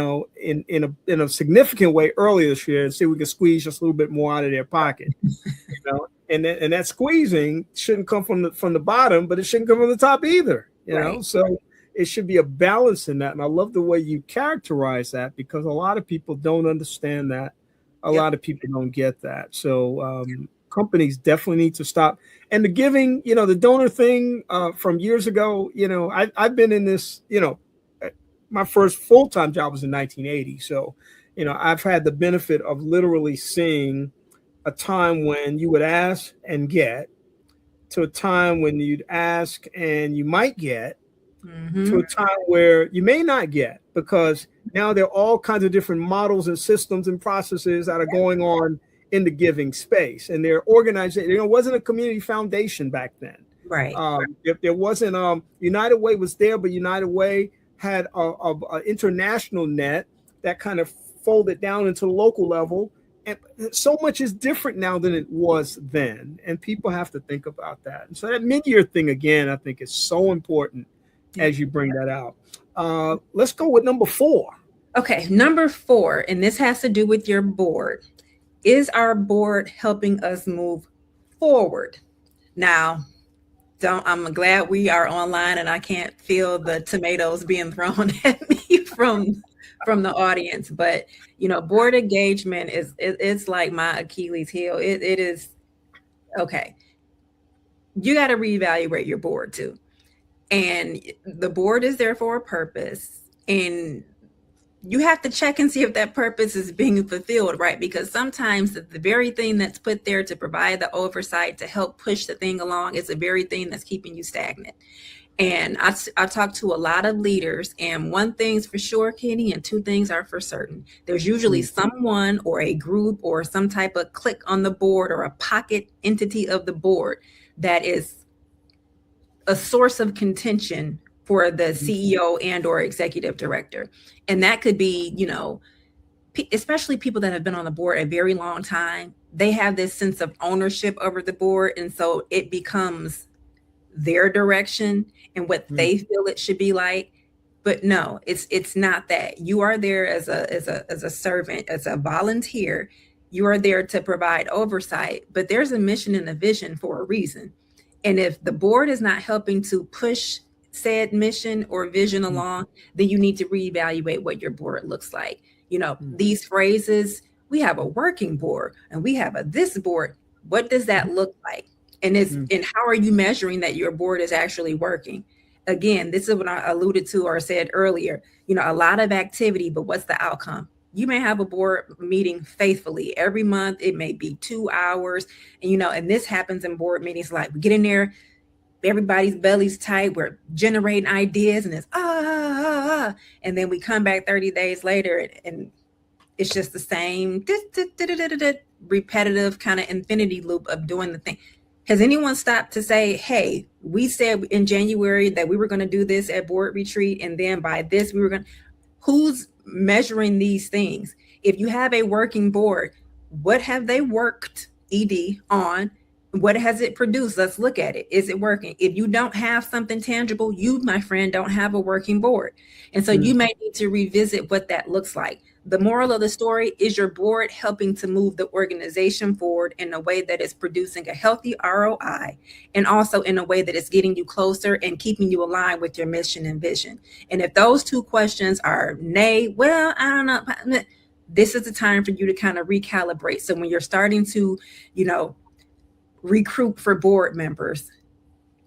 a significant way earlier this year and see if we can squeeze just a little bit more out of their pocket. And that squeezing shouldn't come from the bottom, but it shouldn't come from the top either. So it should be a balance in that. And I love the way you characterize that because a lot of people don't understand that. A lot of people don't get that. So companies definitely need to stop. And the giving, the donor thing from years ago, I've been in this, my first full-time job was in 1980. So, I've had the benefit of literally seeing a time when you would ask and get to a time when you'd ask and you might get to a time where you may not get because now there are all kinds of different models and systems and processes that are going on in the giving space. And they're organized. It wasn't a community foundation back then. Right. If there wasn't, United Way was there, but United Way had a international net that kind of folded down into the local level. And so much is different now than it was then. And people have to think about that. And so that mid-year thing, again, I think is so important as you bring that out. Let's go with number 4. Okay, number 4, and this has to do with your board. Is our board helping us move forward? Now, I'm glad we are online and I can't feel the tomatoes being thrown at me from the audience. But board engagement it's like my Achilles heel. It is okay. You got to reevaluate your board too. And the board is there for a purpose. And you have to check and see if that purpose is being fulfilled, right? Because sometimes the very thing that's put there to provide the oversight to help push the thing along is the very thing that's keeping you stagnant. And I talk to a lot of leaders, and one thing's for sure, Kenny, and 2 things are for certain. There's usually someone or a group or some type of clique on the board or a pocket entity of the board that is a source of contention for the CEO and or executive director. And that could be, especially people that have been on the board a very long time. They have this sense of ownership over the board. And so it becomes their direction and what they feel it should be like. But no, it's not that. You are there as a servant, as a volunteer. You are there to provide oversight, but there's a mission and a vision for a reason. And if the board is not helping to push said mission or vision along, then you need to reevaluate what your board looks like. These phrases, we have a working board and we have this board. What does that look like? And and how are you measuring that your board is actually working? Again, this is what I alluded to or said earlier, a lot of activity, but what's the outcome? You may have a board meeting faithfully every month. It may be 2 hours. And this happens in board meetings. Like we get in there, everybody's belly's tight. We're generating ideas and it's and then we come back 30 days later and it's just the same repetitive kind of infinity loop of doing the thing. Has anyone stopped to say, hey, we said in January that we were going to do this at board retreat, and then by this we were going to, who's measuring these things? If you have a working board, what have they worked on? What has it produced? Let's look at it. Is it working? If you don't have something tangible, you, my friend, don't have a working board. And so you may need to revisit what that looks like. The moral of the story is your board helping to move the organization forward in a way that is producing a healthy ROI and also in a way that is getting you closer and keeping you aligned with your mission and vision. And if those 2 questions are nay, well, I don't know, this is the time for you to kind of recalibrate. So when you're starting to, recruit for board members,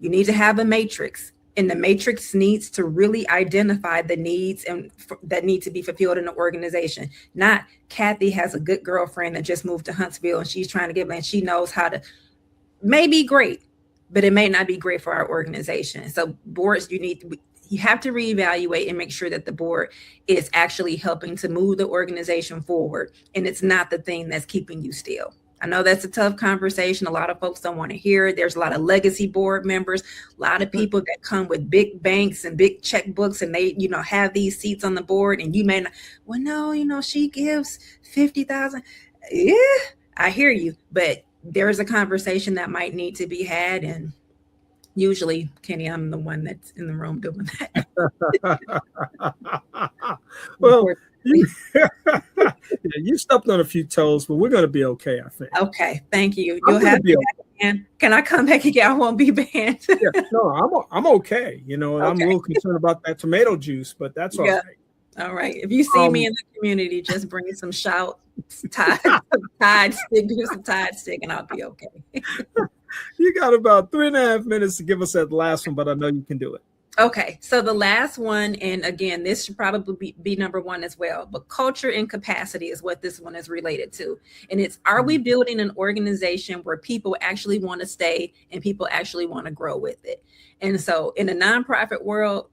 you need to have a matrix. And the matrix needs to really identify the needs and that need to be fulfilled in the organization. Not Kathy has a good girlfriend that just moved to Huntsville and she's trying to get, and she knows how to, may be great, but it may not be great for our organization. So boards, you have to reevaluate and make sure that the board is actually helping to move the organization forward, and it's not the thing that's keeping you still. I know that's a tough conversation. A lot of folks don't want to hear it. There's a lot of legacy board members, a lot of people that come with big banks and big checkbooks, and they, have these seats on the board, and you may not, well, no, she gives 50,000. Yeah, I hear you, but there's a conversation that might need to be had. And usually, Kenny, I'm the one that's in the room doing that. Well, you stepped on a few toes, but we're going to be okay, I think. Okay, thank you. You'll have to be banned. Can I come back again? I won't be banned. No, I'm okay. I'm a little concerned about that tomato juice, but that's all right. All right. If you see me in the community, just bring some Tide stick, and I'll be okay. You got about 3.5 minutes to give us that last one, but I know you can do it. Okay, so the last one, and again, this should probably be number one as well, but culture and capacity is what this one is related to. And it's, are we building an organization where people actually want to stay and people actually want to grow with it? And so in the nonprofit world,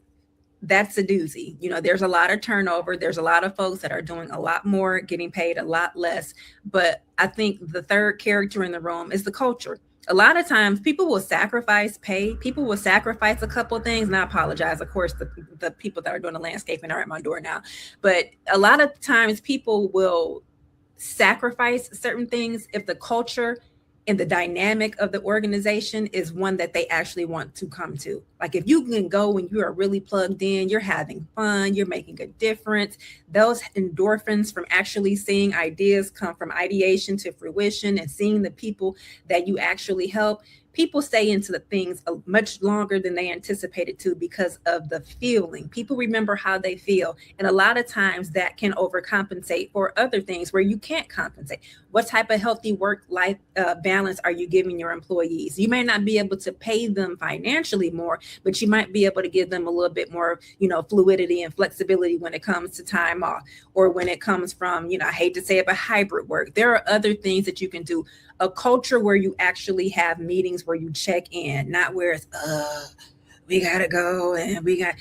that's a doozy. There's a lot of turnover. There's a lot of folks that are doing a lot more, getting paid a lot less. But I think the third character in the room is the culture. A lot of times people will sacrifice pay. People will sacrifice a couple of things. And I apologize. Of course, the people that are doing the landscaping are at my door now. But a lot of times people will sacrifice certain things if the culture and the dynamic of the organization is one that they actually want to come to. Like if you can go and you are really plugged in, you're having fun, you're making a difference. Those endorphins from actually seeing ideas come from ideation to fruition and seeing the people that you actually help. People stay into the things much longer than they anticipated to because of the feeling. People remember how they feel. And a lot of times that can overcompensate for other things where you can't compensate. What type of healthy work-life balance are you giving your employees? You may not be able to pay them financially more, but you might be able to give them a little bit more, fluidity and flexibility when it comes to time off, or when it comes from, I hate to say it, but hybrid work. There are other things that you can do. A culture where you actually have meetings where you check in, not where it's, we gotta go and we got,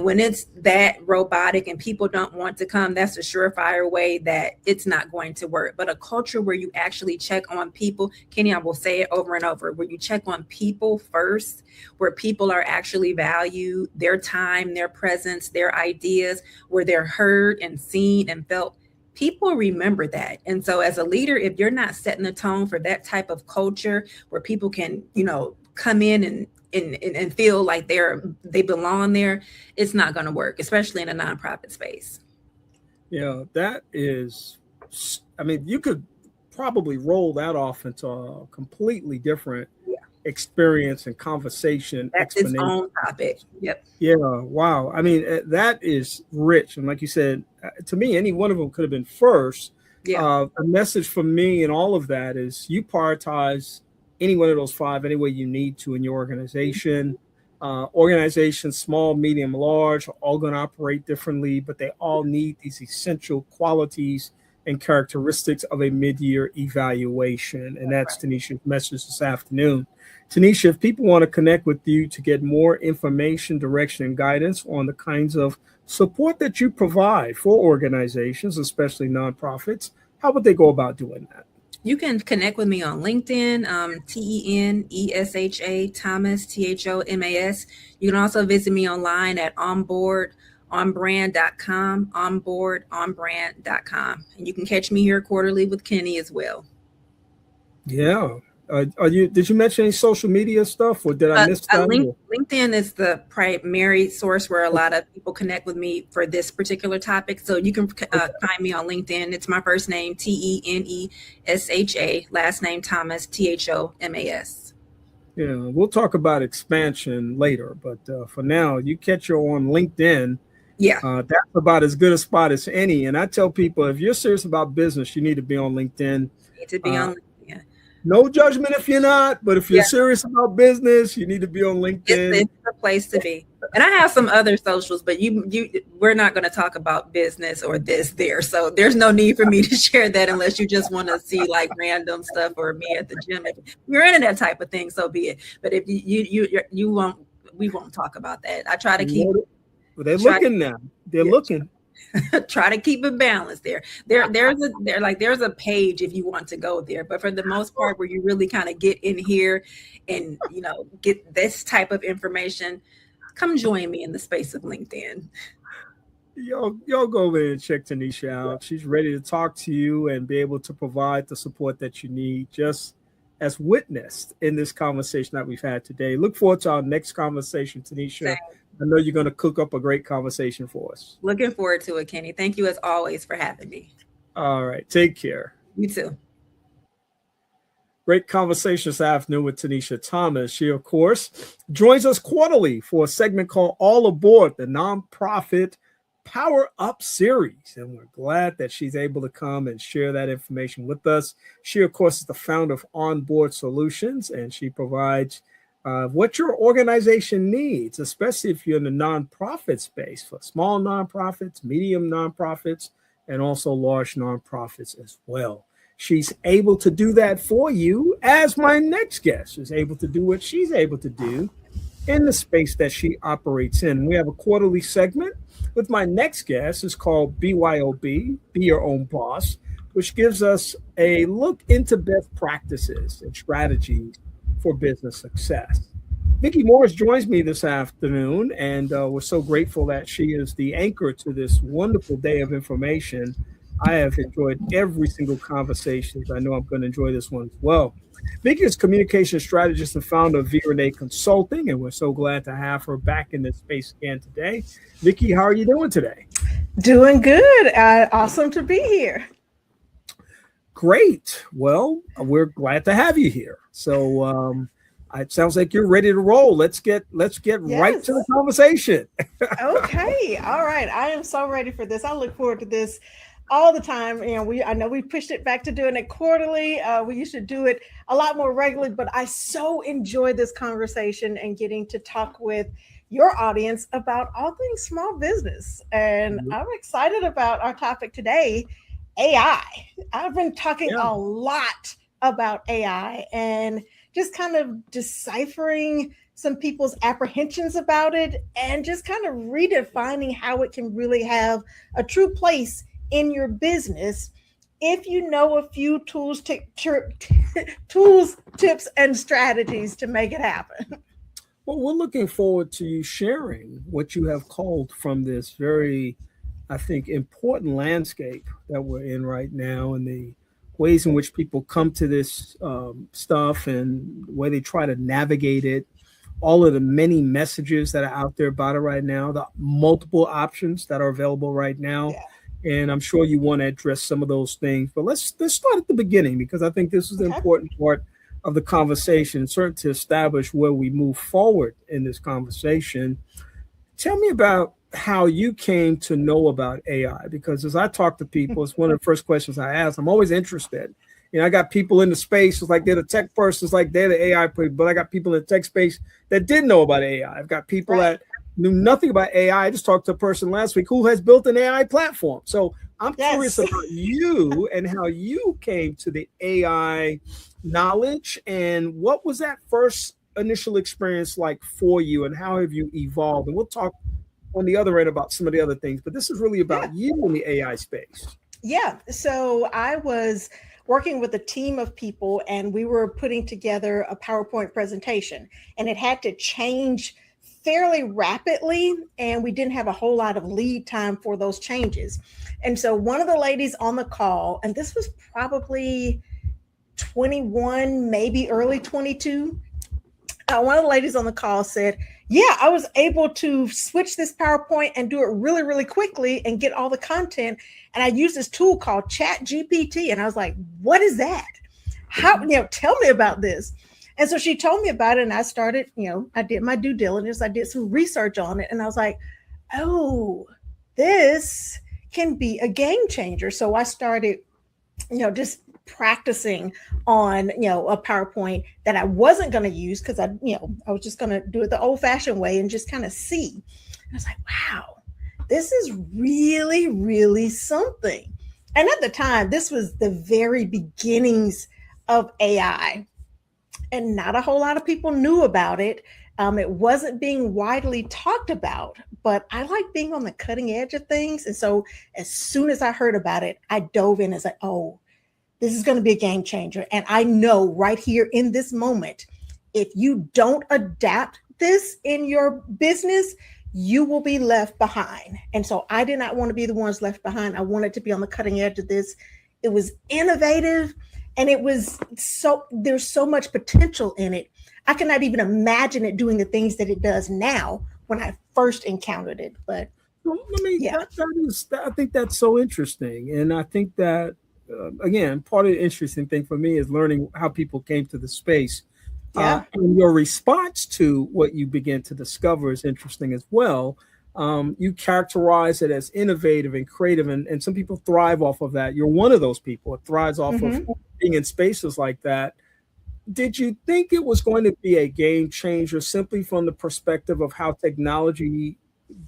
when it's that robotic and people don't want to come, that's a surefire way that it's not going to work. But a culture where you actually check on people, Kenny, I will say it over and over, where you check on people first, where people are actually valued, their time, their presence, their ideas, where they're heard and seen and felt. People remember that. And so as a leader, if you're not setting the tone for that type of culture where people can, come in and feel like they belong there, it's not going to work, especially in a nonprofit space. Yeah, that is, you could probably roll that off into a completely different experience and conversation. That's its own topic. Yep. Yeah. Wow. That is rich. And like you said, to me, any one of them could have been first. Yeah. A message from me and all of that is you prioritize any one of those five any way you need to in your organization. Organizations, small, medium, large, are all going to operate differently, but they all need these essential qualities and characteristics of a mid-year evaluation. And that's Tenesha's message this afternoon. Tenesha, if people want to connect with you to get more information, direction, and guidance on the kinds of support that you provide for organizations, especially nonprofits, how would they go about doing that? You can connect with me on LinkedIn, Tenesha Thomas, THOMAS. You can also visit me online at onboardonbrand.com, onboardonbrand.com. And you can catch me here quarterly with Kenny as well. Yeah. Did you mention any social media stuff, or did I miss that? LinkedIn is the primary source where a lot of people connect with me for this particular topic. So you can find me on LinkedIn. It's my first name, Tenesha, last name Thomas, THOMAS. Yeah, we'll talk about expansion later, but for now, you catch her on LinkedIn. Yeah, that's about as good a spot as any. And I tell people, if you're serious about business, you need to be on LinkedIn. You need to be on LinkedIn. No judgment if you're not, but if you're serious about business, you need to be on LinkedIn. It's the place to be. And I have some other socials, but we're not going to talk about business or this there. So there's no need for me to share that unless you just want to see like random stuff or me at the gym. If you're into that type of thing, so be it. But if you won't, we won't talk about that. I try to keep. Well, they're looking now. They're looking. Try to keep it balanced there. There's a page if you want to go there, but for the most part, where you really kind of get in here and get this type of information, come join me in the space of LinkedIn. Y'all go over there and check Tenesha out. She's ready to talk to you and be able to provide the support that you need, just as witnessed in this conversation that we've had today. Look forward to our next conversation, Tenesha. Same. I know you're going to cook up a great conversation for us. Looking forward to it, Kenny. Thank you as always for having me. All right. Take care. You too. Great conversation this afternoon with Tenesha Thomas. She, of course, joins us quarterly for a segment called All Aboard, the nonprofit Power Up series. And we're glad that she's able to come and share that information with us. She, of course, is the founder of Onboard Solutions, and she provides what your organization needs, especially if you're in the nonprofit space, for small nonprofits, medium nonprofits, and also large nonprofits as well. She's able to do that for you, as my next guest is able to do what she's able to do in the space that she operates in. We have a quarterly segment with my next guest. It's called BYOB, Be Your Own Boss, which gives us a look into best practices and strategies for business success. Vicki Morris joins me this afternoon, and we're so grateful that she is the anchor to this wonderful day of information. I have enjoyed every single conversation. I know I'm going to enjoy this one as well. Vicki is communication strategist and founder of Renee Consulting, and we're so glad to have her back in this space again today. Vicki, how are you doing today? Doing good. Awesome to be here. Great. Well, we're glad to have you here. So it sounds like you're ready to roll. Let's get right to the conversation. Okay. All right. I am so ready for this. I look forward to this all the time. I know we pushed it back to doing it quarterly. We used to do it a lot more regularly, but I so enjoy this conversation and getting to talk with your audience about all things small business. And I'm excited about our topic today, AI. I've been talking a lot about AI and just kind of deciphering some people's apprehensions about it and just kind of redefining how it can really have a true place in your business if you know a few tools, tips, and strategies to make it happen. Well, we're looking forward to you sharing what you have called from this very, I think, important landscape that we're in right now, and the ways in which people come to this stuff and the way they try to navigate it, all of the many messages that are out there about it right now, the multiple options that are available right now. Yeah. And I'm sure you want to address some of those things, but let's start at the beginning, because I think this is an important part of the conversation, certainly to establish where we move forward in this conversation. Tell me about how you came to know about AI, because as I talk to people, it's one of the first questions I ask. I'm always interested. I got people in the space, it's like they're the tech person, it's like they're the AI person, but I got people in the tech space that didn't know about AI. I've got people that knew nothing about AI. I just talked to a person last week who has built an AI platform. So I'm curious about you and how you came to the AI knowledge, and what was that first initial experience like for you, and how have you evolved? And we'll talk on the other end about some of the other things, but this is really about you in the AI space. Yeah. So I was working with a team of people, and we were putting together a PowerPoint presentation, and it had to change fairly rapidly, and we didn't have a whole lot of lead time for those changes. And so one of the ladies on the call, and this was probably 21, maybe early 22, one of the ladies on the call said, yeah, I was able to switch this PowerPoint and do it really, really quickly and get all the content. And I used this tool called ChatGPT. And I was like, what is that? How, tell me about this. And so she told me about it, and I started, I did my due diligence. I did some research on it, and I was like, oh, this can be a game changer. So I started, just practicing on, a PowerPoint that I wasn't going to use because I was just going to do it the old fashioned way and just kind of see. And I was like, wow, this is really, really something. And at the time, this was the very beginnings of AI, and not a whole lot of people knew about it. It wasn't being widely talked about, but I like being on the cutting edge of things. And so as soon as I heard about it, I dove in and said, oh, this is going to be a game changer. And I know right here in this moment, if you don't adapt this in your business, you will be left behind. And so I did not want to be the ones left behind. I wanted to be on the cutting edge of this. It was innovative, and there's so much potential in it. I cannot even imagine it doing the things that it does now when I first encountered it. But I think that's so interesting. And I think that, again, part of the interesting thing for me is learning how people came to the space. And your response to what you begin to discover is interesting as well. You characterize it as innovative and creative, and some people thrive off of that. You're one of those people. It thrives off of being in spaces like that. Did you think it was going to be a game changer simply from the perspective of how technology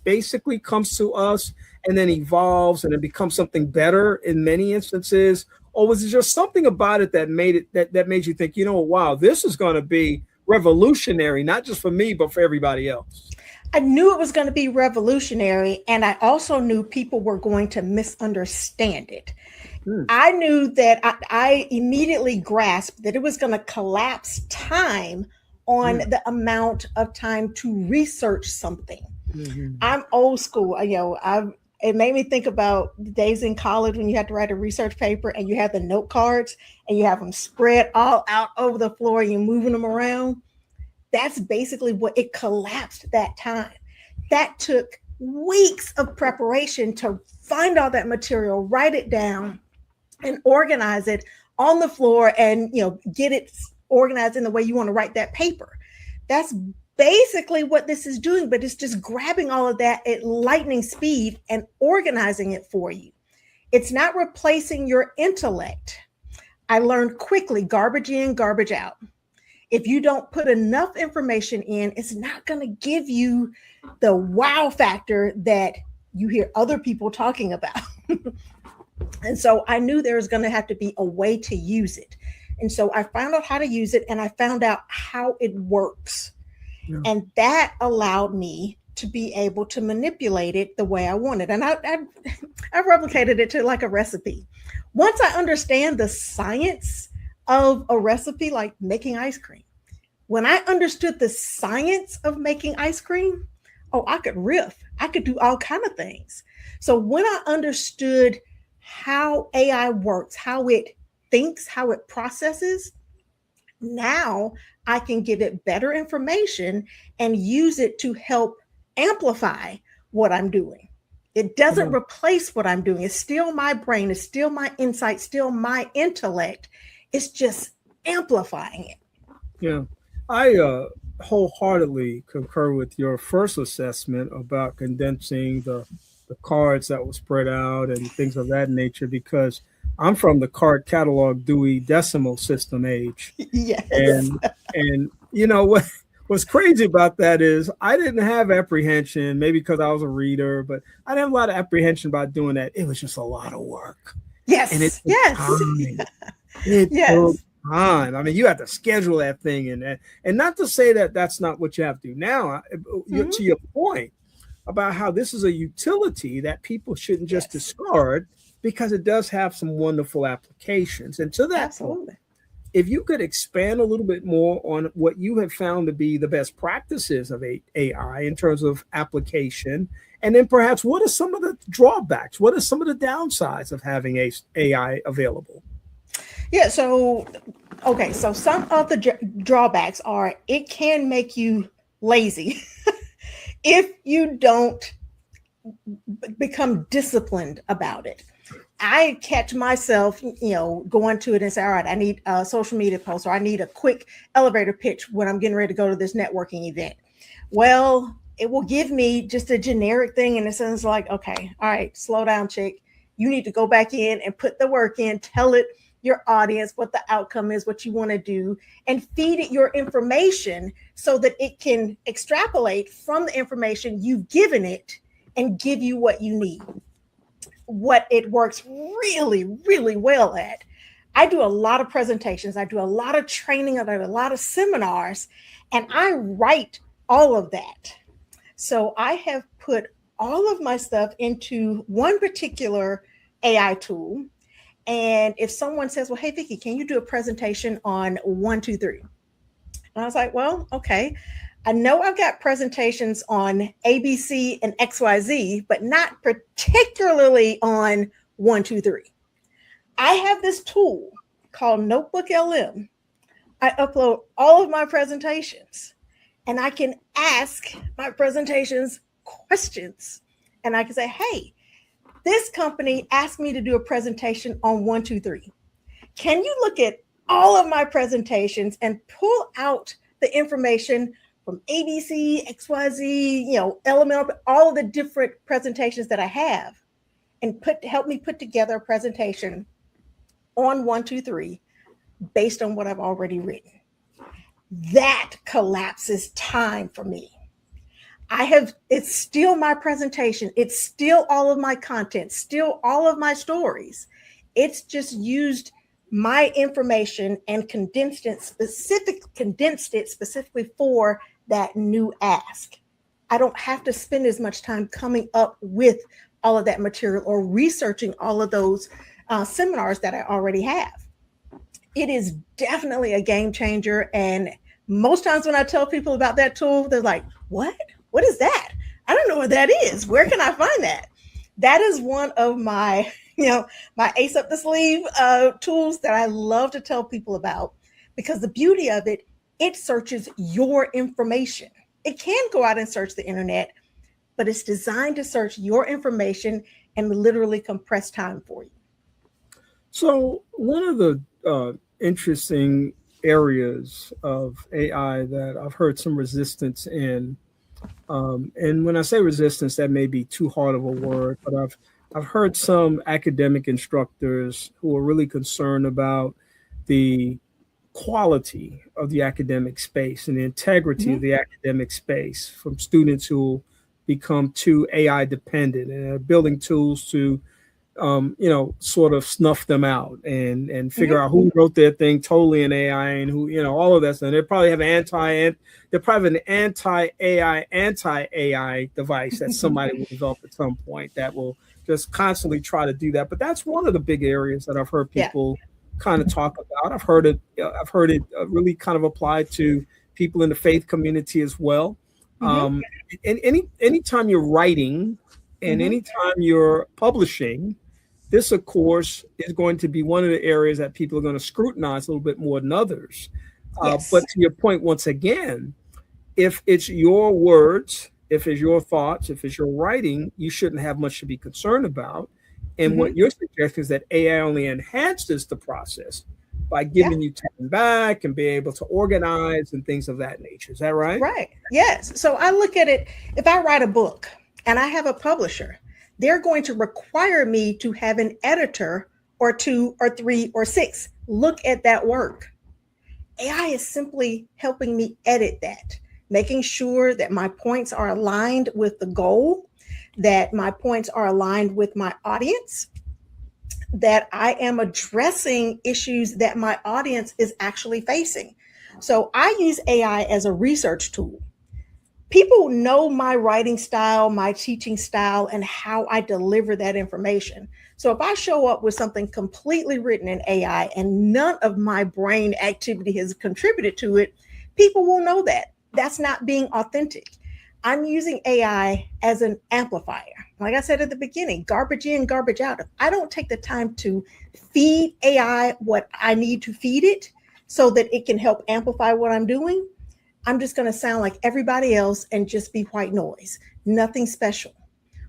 basically comes to us and then evolves and it becomes something better in many instances? Or was it just something about it that made you think, wow, this is going to be revolutionary, not just for me, but for everybody else? I knew it was going to be revolutionary, and I also knew people were going to misunderstand it. I knew that I immediately grasped that it was going to collapse time on the amount of time to research something. I'm old school. It made me think about the days in college when you had to write a research paper and you had the note cards and you have them spread all out over the floor and you're moving them around. That's basically what it collapsed that time. That took weeks of preparation to find all that material, write it down, and organize it on the floor and, get it organized in the way you want to write that paper. That's basically what this is doing, but it's just grabbing all of that at lightning speed and organizing it for you. It's not replacing your intellect. I learned quickly, garbage in, garbage out. If you don't put enough information in, it's not going to give you the wow factor that you hear other people talking about. And so I knew there was going to have to be a way to use it. And so I found out how to use it, and I found out how it works. Yeah. And that allowed me to be able to manipulate it the way I wanted. And I replicated it to like a recipe. Once I understand the science of a recipe, like making ice cream, when I understood the science of making ice cream, I could riff. I could do all kinds of things. So when I understood how AI works, how it thinks, how it processes, now I can give it better information and use it to help amplify what I'm doing. It doesn't replace what I'm doing. It's still my brain. It's still my insight, still my intellect. It's just amplifying it. Yeah, I wholeheartedly concur with your first assessment about condensing the cards that were spread out and things of that nature, because I'm from the card catalog Dewey Decimal System age. Yes. And what's crazy about that is I didn't have apprehension, maybe because I was a reader, but I didn't have a lot of apprehension about doing that. It was just a lot of work. Yes. And it took time. It took time. I mean, you have to schedule that thing and not to say that that's not what you have to do now. To your point about how this is a utility that people shouldn't just discard, because it does have some wonderful applications. And to that point, if you could expand a little bit more on what you have found to be the best practices of AI in terms of application, and then perhaps what are some of the drawbacks? What are some of the downsides of having AI available? Yeah, so some of the drawbacks are it can make you lazy if you don't become disciplined about it. I catch myself, going to it and say, all right, I need a social media post, or I need a quick elevator pitch when I'm getting ready to go to this networking event. Well, it will give me just a generic thing. And it sounds like, okay, all right, slow down, chick. You need to go back in and put the work in, tell it, your audience, what the outcome is, what you want to do, and feed it your information so that it can extrapolate from the information you've given it and give you what you need. What it works really, really well at. I do a lot of presentations. I do a lot of training. I do a lot of seminars, and I write all of that. So I have put all of my stuff into one particular AI tool. And if someone says, well, hey, Vicki, can you do a presentation on 1, 2, 3? And I was like, well, okay. I know I've got presentations on ABC and XYZ, but not particularly on 1, 2, 3. I have this tool called Notebook LM. I upload all of my presentations, and I can ask my presentations questions. And I can say, hey, this company asked me to do a presentation on 1, 2, 3. Can you look at all of my presentations and pull out the information from ABC, XYZ, elemental, all of the different presentations that I have, and help me put together a presentation on 1, 2, 3 based on what I've already written. That collapses time for me. It's still my presentation. It's still all of my content, still all of my stories. It's just used my information and condensed it specifically for that new ask. I don't have to spend as much time coming up with all of that material or researching all of those seminars that I already have. It is definitely a game changer. And most times when I tell people about that tool, they're like, what? What is that? I don't know what that is. Where can I find that? That is one of my, my ace up the sleeve tools that I love to tell people about, because the beauty of it, it searches your information. It can go out and search the internet, but it's designed to search your information and literally compress time for you. So one of the interesting areas of AI that I've heard some resistance in, and when I say resistance, that may be too hard of a word, but I've heard some academic instructors who are really concerned about the quality of the academic space and the integrity of the academic space from students who become too AI dependent and are building tools to sort of snuff them out and figure out who wrote their thing totally in AI and who, all of that stuff. They probably have an anti-AI, anti-AI device that somebody will develop at some point that will just constantly try to do that. But that's one of the big areas that I've heard people kind of talk about. I've heard it really kind of applied to people in the faith community as well. And anytime you're writing and anytime you're publishing, this, of course, is going to be one of the areas that people are going to scrutinize a little bit more than others. But to your point, once again, if it's your words, if it's your thoughts, if it's your writing, you shouldn't have much to be concerned about. And what you're suggesting is that AI only enhances the process by giving you time back and being able to organize and things of that nature. Is that right? Right. Yes. So I look at it, if I write a book and I have a publisher, they're going to require me to have an editor or 2 or 3 or 6 look at that work. AI is simply helping me edit that, making sure that my points are aligned with the goal, that my points are aligned with my audience, that I am addressing issues that my audience is actually facing. So I use AI as a research tool. People know my writing style, my teaching style, and how I deliver that information. So if I show up with something completely written in AI and none of my brain activity has contributed to it, people will know that. That's not being authentic. I'm using AI as an amplifier. Like I said at the beginning, garbage in, garbage out. If I don't take the time to feed AI what I need to feed it so that it can help amplify what I'm doing, I'm just going to sound like everybody else and just be white noise, nothing special.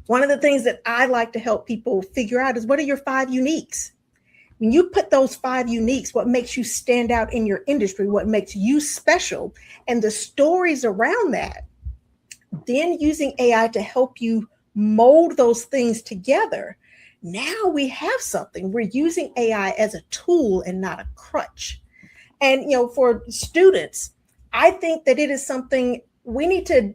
One of the things that I like to help people figure out is, what are your 5 uniques? When you put those 5 uniques, what makes you stand out in your industry, what makes you special, and the stories around that, then using AI to help you mold those things together, Now we have something. We're using AI as a tool and not a crutch. And, for students, I think that it is something we need to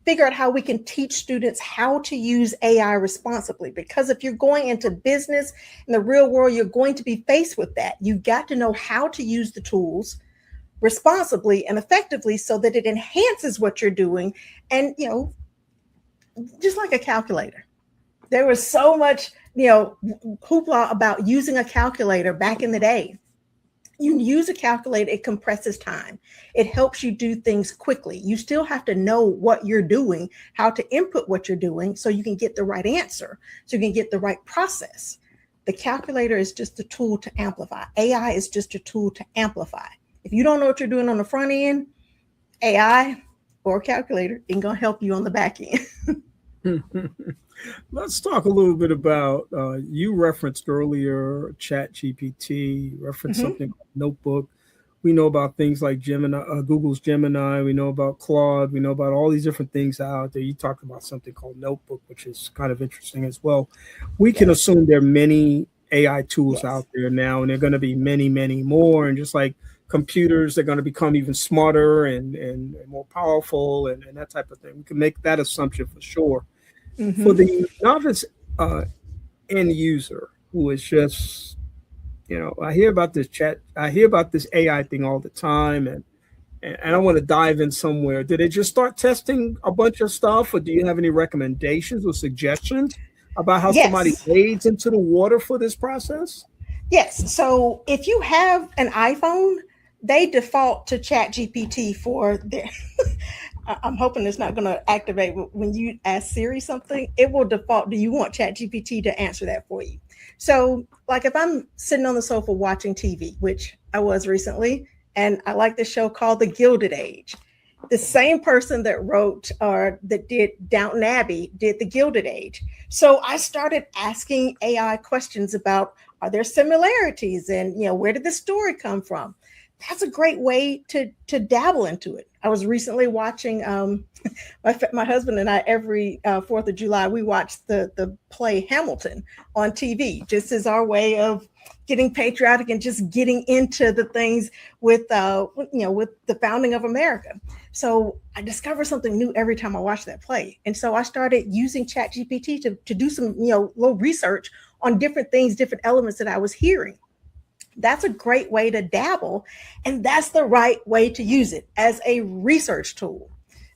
figure out how we can teach students how to use AI responsibly. Because if you're going into business in the real world, you're going to be faced with that. You've got to know how to use the tools responsibly and effectively so that it enhances what you're doing. And, just like a calculator, there was so much, hoopla about using a calculator back in the day. You use a calculator, it compresses time. It helps you do things quickly. You still have to know what you're doing, how to input what you're doing so you can get the right answer, so you can get the right process. The calculator is just a tool to amplify. AI is just a tool to amplify. If you don't know what you're doing on the front end, AI or calculator ain't gonna help you on the back end. Let's talk a little bit about, you referenced earlier ChatGPT, referenced something called Notebook. We know about things like Gemini, Google's Gemini. We know about Claude. We know about all these different things out there. You talked about something called Notebook, which is kind of interesting as well. We can assume there are many AI tools out there now, and there are going to be many, many more. And just like computers, they're going to become even smarter and more powerful and that type of thing. We can make that assumption for sure. For the novice end user who is just, I hear about this AI thing all the time, and I want to dive in somewhere. Did they just start testing a bunch of stuff, or do you have any recommendations or suggestions about how somebody wades into the water for this process? Yes. So if you have an iPhone, they default to ChatGPT for their. I'm hoping it's not going to activate when you ask Siri something. It will default. Do you want ChatGPT to answer that for you? So, like if I'm sitting on the sofa watching TV, which I was recently, and I like this show called The Gilded Age. The same person that wrote or that did Downton Abbey did The Gilded Age. So I started asking AI questions about, are there similarities, and where did the story come from? That's a great way to dabble into it. I was recently watching, my husband and I, every 4th of July, we watch the play Hamilton on TV, just as our way of getting patriotic and just getting into the things with the founding of America. So I discover something new every time I watch that play. And so I started using ChatGPT to do some, little research on different things, different elements that I was hearing. That's a great way to dabble, and that's the right way to use it as a research tool.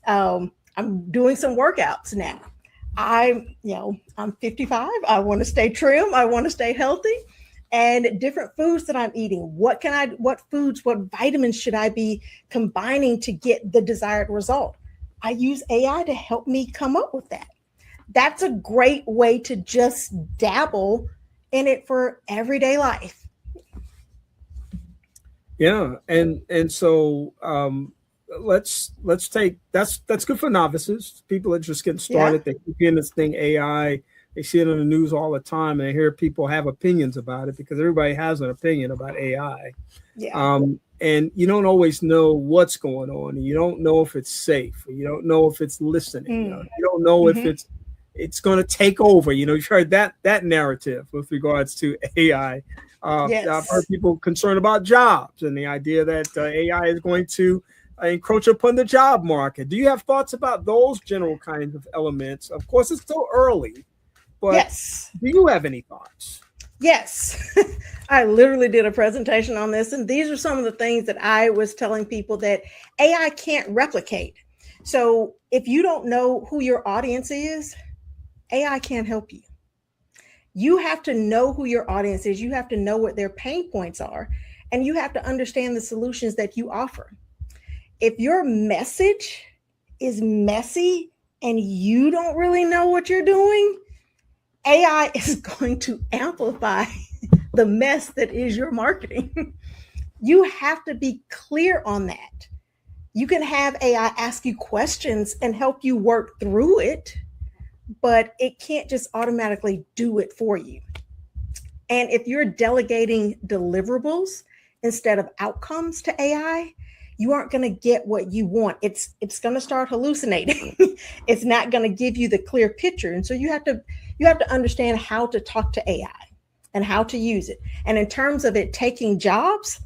I'm doing some workouts now. I'm 55. I want to stay trim. I want to stay healthy, and different foods that I'm eating. What foods, what vitamins should I be combining to get the desired result? I use AI to help me come up with that. That's a great way to just dabble in it for everyday life. Yeah, and so let's take that's good for novices. People are just getting started. They keep hearing this thing AI. They see it on the news all the time, and they hear people have opinions about it because everybody has an opinion about AI. And you don't always know what's going on, and you don't know if it's safe, or you don't know if it's listening. You don't know if it's going to take over. You've heard that narrative with regards to AI. I've heard people concerned about jobs and the idea that AI is going to encroach upon the job market. Do you have thoughts about those general kinds of elements? Of course, it's still early, but do you have any thoughts? Yes. I literally did a presentation on this, and these are some of the things that I was telling people that AI can't replicate. So if you don't know who your audience is, AI can't help you. You have to know who your audience is. You have to know what their pain points are, and you have to understand the solutions that you offer. If your message is messy and you don't really know what you're doing, AI is going to amplify the mess that is your marketing. You have to be clear on that. You can have AI ask you questions and help you work through it, but it can't just automatically do it for you. And if you're delegating deliverables instead of outcomes to AI, you aren't going to get what you want. It's going to start hallucinating. It's not going to give you the clear picture. And so you have to understand how to talk to AI and how to use it. And in terms of it taking jobs,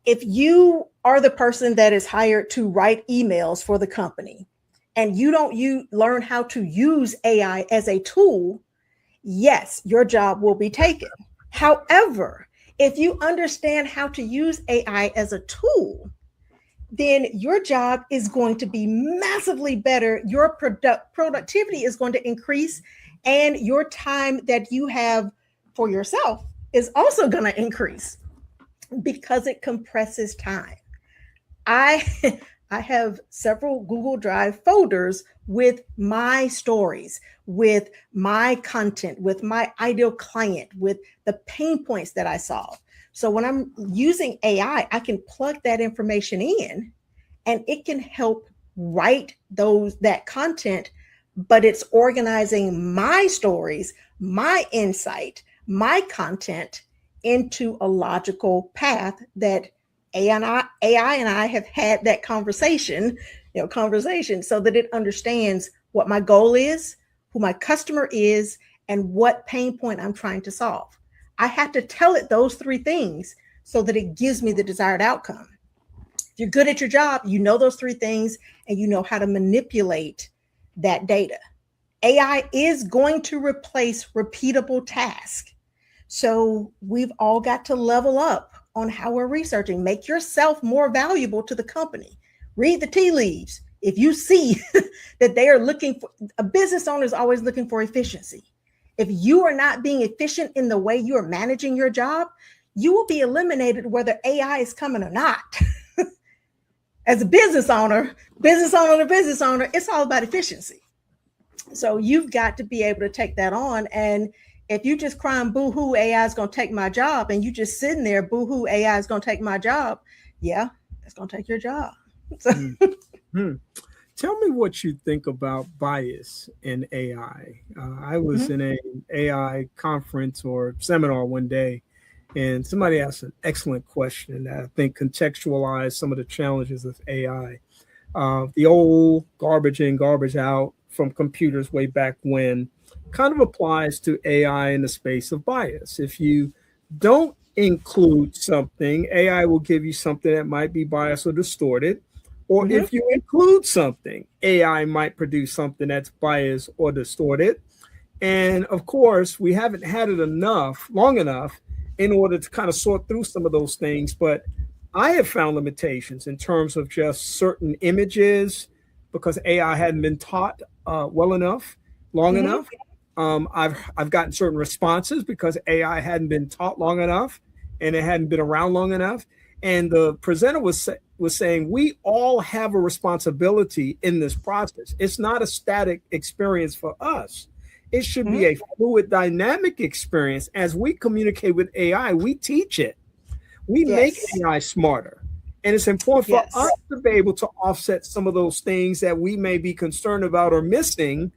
if you are the person that is hired to write emails for the company and you learn how to use AI as a tool, yes, your job will be taken. However, if you understand how to use AI as a tool, then your job is going to be massively better. Your productivity is going to increase, and your time that you have for yourself is also going to increase because it compresses time. I have several Google Drive folders with my stories, with my content, with my ideal client, with the pain points that I solve. So when I'm using AI, I can plug that information in and it can help write that content, but it's organizing my stories, my insight, my content into a logical path that AI and I have had that conversation so that it understands what my goal is, who my customer is, and what pain point I'm trying to solve. I have to tell it those three things so that it gives me the desired outcome. If you're good at your job, you know those three things and you know how to manipulate that data. AI is going to replace repeatable tasks. So we've all got to level up on how we're researching. Make yourself more valuable to the company. Read the tea leaves. If you see that they are looking for, a business owner is always looking for efficiency. If you are not being efficient in the way you are managing your job, you will be eliminated whether AI is coming or not. As a business owner, it's all about efficiency. So you've got to be able to take that on. And if you just crying boo-hoo, AI is going to take my job, and you just sitting there, boo-hoo, AI is going to take my job, yeah, it's going to take your job. Tell me what you think about bias in AI. I was in an AI conference or seminar one day, and somebody asked an excellent question that I think contextualized some of the challenges of AI. The old garbage in, garbage out from computers way back when kind of applies to AI in the space of bias. If you don't include something, AI will give you something that might be biased or distorted. Or if you include something, AI might produce something that's biased or distorted. And of course, we haven't had it long enough in order to kind of sort through some of those things. But I have found limitations in terms of just certain images because AI hadn't been taught well enough, long enough. I've gotten certain responses because AI hadn't been taught long enough and it hadn't been around long enough. And the presenter was saying, we all have a responsibility in this process. It's not a static experience for us. It should be a fluid, dynamic experience. As we communicate with AI, we teach it. We make AI smarter. And it's important for us to be able to offset some of those things that we may be concerned about or missing,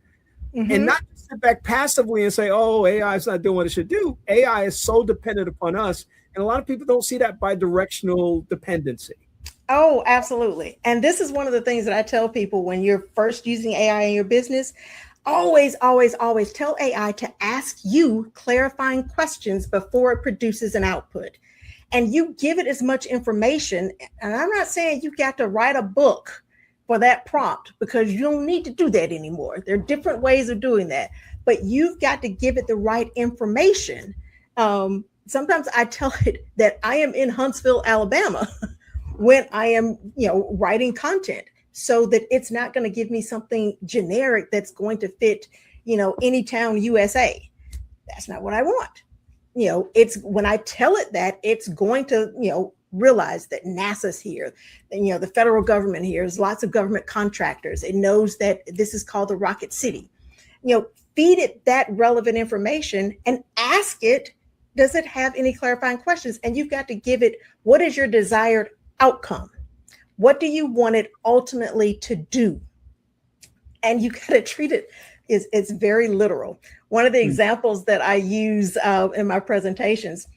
and not just sit back passively and say, oh, AI is not doing what it should do. AI is so dependent upon us. And a lot of people don't see that bidirectional dependency. Oh, absolutely. And this is one of the things that I tell people when you're first using AI in your business. Always, always, always tell AI to ask you clarifying questions before it produces an output. And you give it as much information. And I'm not saying you got to write a book for that prompt because you don't need to do that anymore. There are different ways of doing that, but you've got to give it the right information. Sometimes I tell it that I am in Huntsville, Alabama, when I am, writing content, so that it's not going to give me something generic that's going to fit, any town USA. That's not what I want. It's when I tell it that, it's going to, realize that NASA's here, the federal government here, there's lots of government contractors. It knows that this is called the Rocket City. Feed it that relevant information and ask it, does it have any clarifying questions? And you've got to give it, what is your desired outcome? What do you want it ultimately to do? And you got to treat it, it's very literal. One of the examples that I use in my presentations,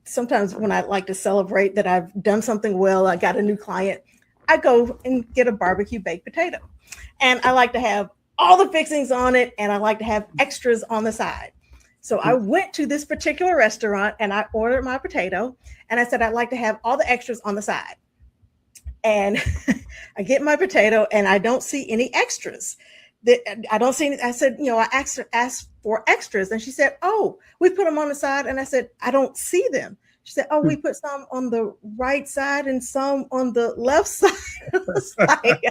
sometimes when I like to celebrate that I've done something well, I got a new client, I go and get a barbecue baked potato. And I like to have all the fixings on it, and I like to have extras on the side. So I went to this particular restaurant and I ordered my potato, and I said, I'd like to have all the extras on the side. And I get my potato and I don't see any extras. I don't see any. I said, I asked for extras. And she said, oh, we put them on the side. And I said, I don't see them. She said, oh, we put some on the right side and some on the left side. I was like,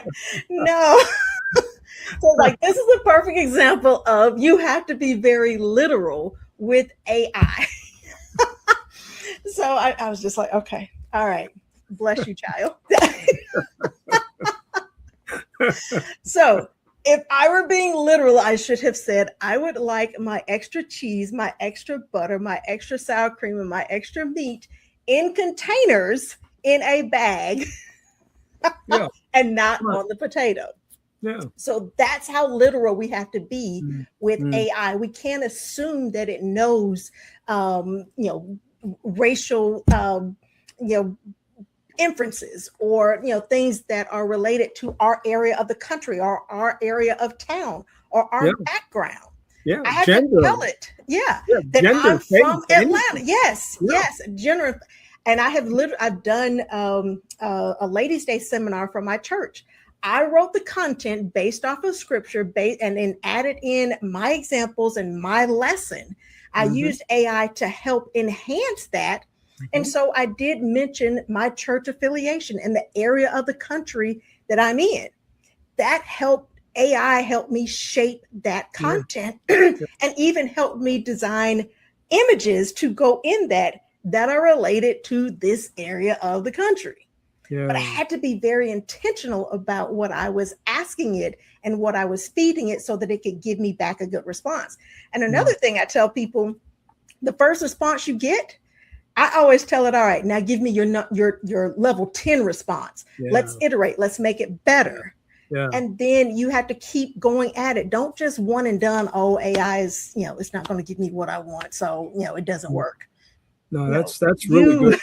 no. So like, this is a perfect example of you have to be very literal with AI. So I was just like, okay, all right. Bless you, child. So if I were being literal, I should have said, I would like my extra cheese, my extra butter, my extra sour cream, and my extra meat in containers in a bag and not on the potato. Yeah. So that's how literal we have to be with AI. We can't assume that it knows, racial, inferences or, things that are related to our area of the country or our area of town or our background. Yeah, I have to tell it. That I'm from Atlanta. Yes, gender. And I've done a Ladies' Day seminar for my church. I wrote the content based off of scripture, and then added in my examples and my lesson. I used AI to help enhance that. And so I did mention my church affiliation and the area of the country that I'm in. That AI helped me shape that content and even helped me design images to go in that are related to this area of the country. Yeah. But I had to be very intentional about what I was asking it and what I was feeding it so that it could give me back a good response. And another thing I tell people, the first response you get, I always tell it, all right, now give me your level 10 response. Yeah. Let's iterate. Let's make it better. Yeah. And then you have to keep going at it. Don't just one and done. Oh, AI is, it's not going to give me what I want. So, it doesn't work. No, that's really good.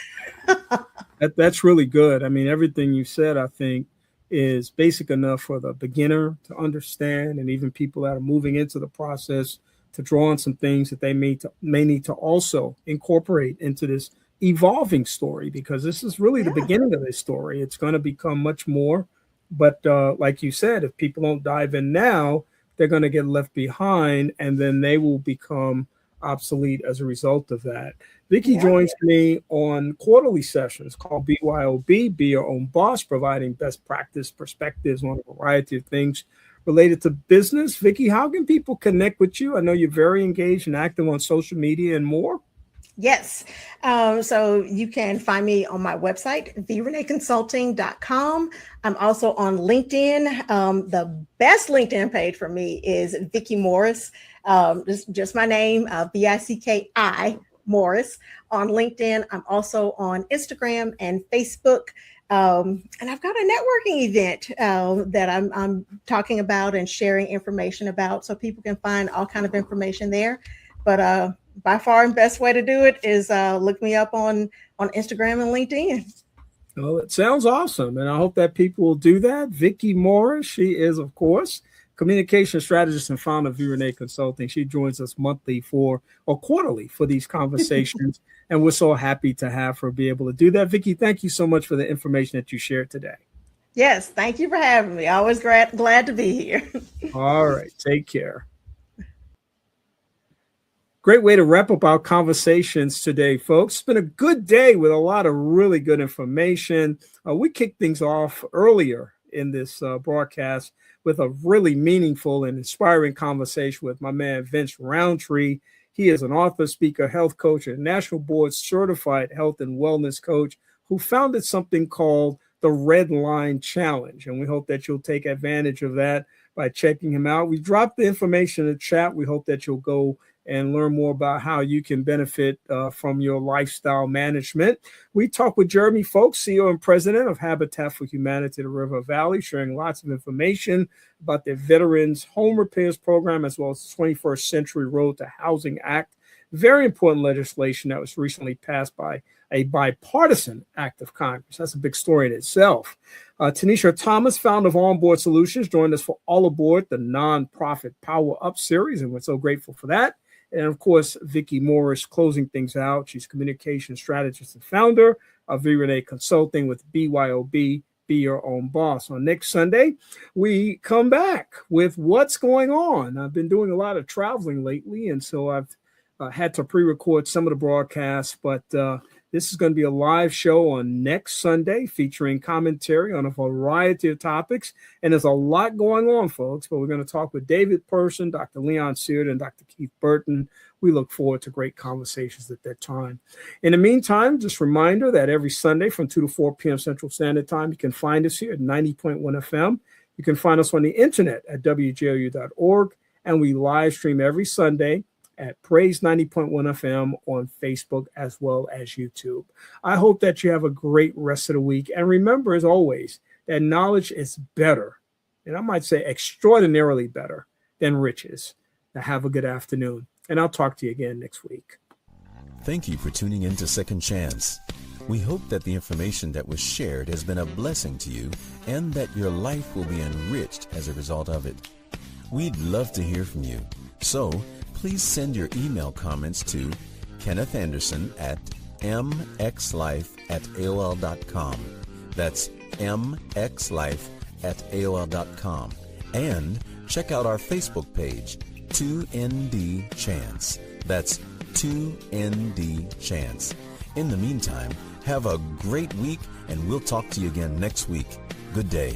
That's really good. I mean, everything you said, I think, is basic enough for the beginner to understand, and even people that are moving into the process to draw on some things that they may need to also incorporate into this evolving story, because this is really the beginning of this story. It's going to become much more. But like you said, if people don't dive in now, they're going to get left behind, and then they will become obsolete as a result of that. Vicki joins me on quarterly sessions called BYOB, Be Your Own Boss, providing best practice perspectives on a variety of things related to business. Vicki, how can people connect with you? I know you're very engaged and active on social media and more. Yes. So you can find me on my website, thereneeconsulting.com. I'm also on LinkedIn. The best LinkedIn page for me is Vicki Morris. Just my name, Vicki Morris on LinkedIn. I'm also on Instagram and Facebook. And I've got a networking event that I'm talking about and sharing information about, so people can find all kind of information there. But by far the best way to do it is look me up on Instagram and LinkedIn. Well, it sounds awesome, and I hope that people will do that. Vicki Morris, she is, of course, communication strategist and founder of Renee Consulting. She joins us monthly or quarterly for these conversations, and we're so happy to have her be able to do that. Vicki, thank you so much for the information that you shared today. Yes, thank you for having me. Always glad to be here. All right, take care. Great way to wrap up our conversations today, folks. It's been a good day with a lot of really good information. We kicked things off earlier in this broadcast with a really meaningful and inspiring conversation with my man, Vince Rountree. He is an author, speaker, health coach, and national board certified health and wellness coach who founded something called the Redline Challenge. And we hope that you'll take advantage of that by checking him out. We dropped the information in the chat. We hope that you'll go and learn more about how you can benefit from your lifestyle management. We talked with Jeremy Foulks, CEO and president of Habitat for Humanity, the River Valley, sharing lots of information about their Veterans Home Repairs Program, as well as the 21st Century Road to Housing Act. very important legislation that was recently passed by a bipartisan act of Congress. That's a big story in itself. Tenesha Thomas, founder of On Board Solutions, joined us for All Aboard, the nonprofit Power Up series, and we're so grateful for that. And of course, Vicki Morris closing things out. She's communication strategist and founder of Renee Consulting with BYOB, Be Your Own Boss. On next Sunday, we come back with what's going on. I've been doing a lot of traveling lately, and so I've had to pre-record some of the broadcasts, but this is going to be a live show on next Sunday featuring commentary on a variety of topics. And there's a lot going on, folks, but we're going to talk with David Person, Dr. Leon Seard, and Dr. Keith Burton. We look forward to great conversations at that time. In the meantime, just a reminder that every Sunday from 2 to 4 p.m. Central Standard Time, you can find us here at 90.1 FM. You can find us on the internet at wjou.org, and we live stream every Sunday at Praise 90.1 FM on Facebook as well as YouTube. I hope that you have a great rest of the week. And remember, as always, that knowledge is better, and I might say extraordinarily better than riches. Now have a good afternoon, and I'll talk to you again next week. Thank you for tuning in to Second Chance. We hope that the information that was shared has been a blessing to you and that your life will be enriched as a result of it. We'd love to hear from you. So, please send your email comments to Kenneth Anderson at mxlife@aol.com. That's mxlife@aol.com. And check out our Facebook page, 2ND Chance. That's 2ND Chance. In the meantime, have a great week, and we'll talk to you again next week. Good day.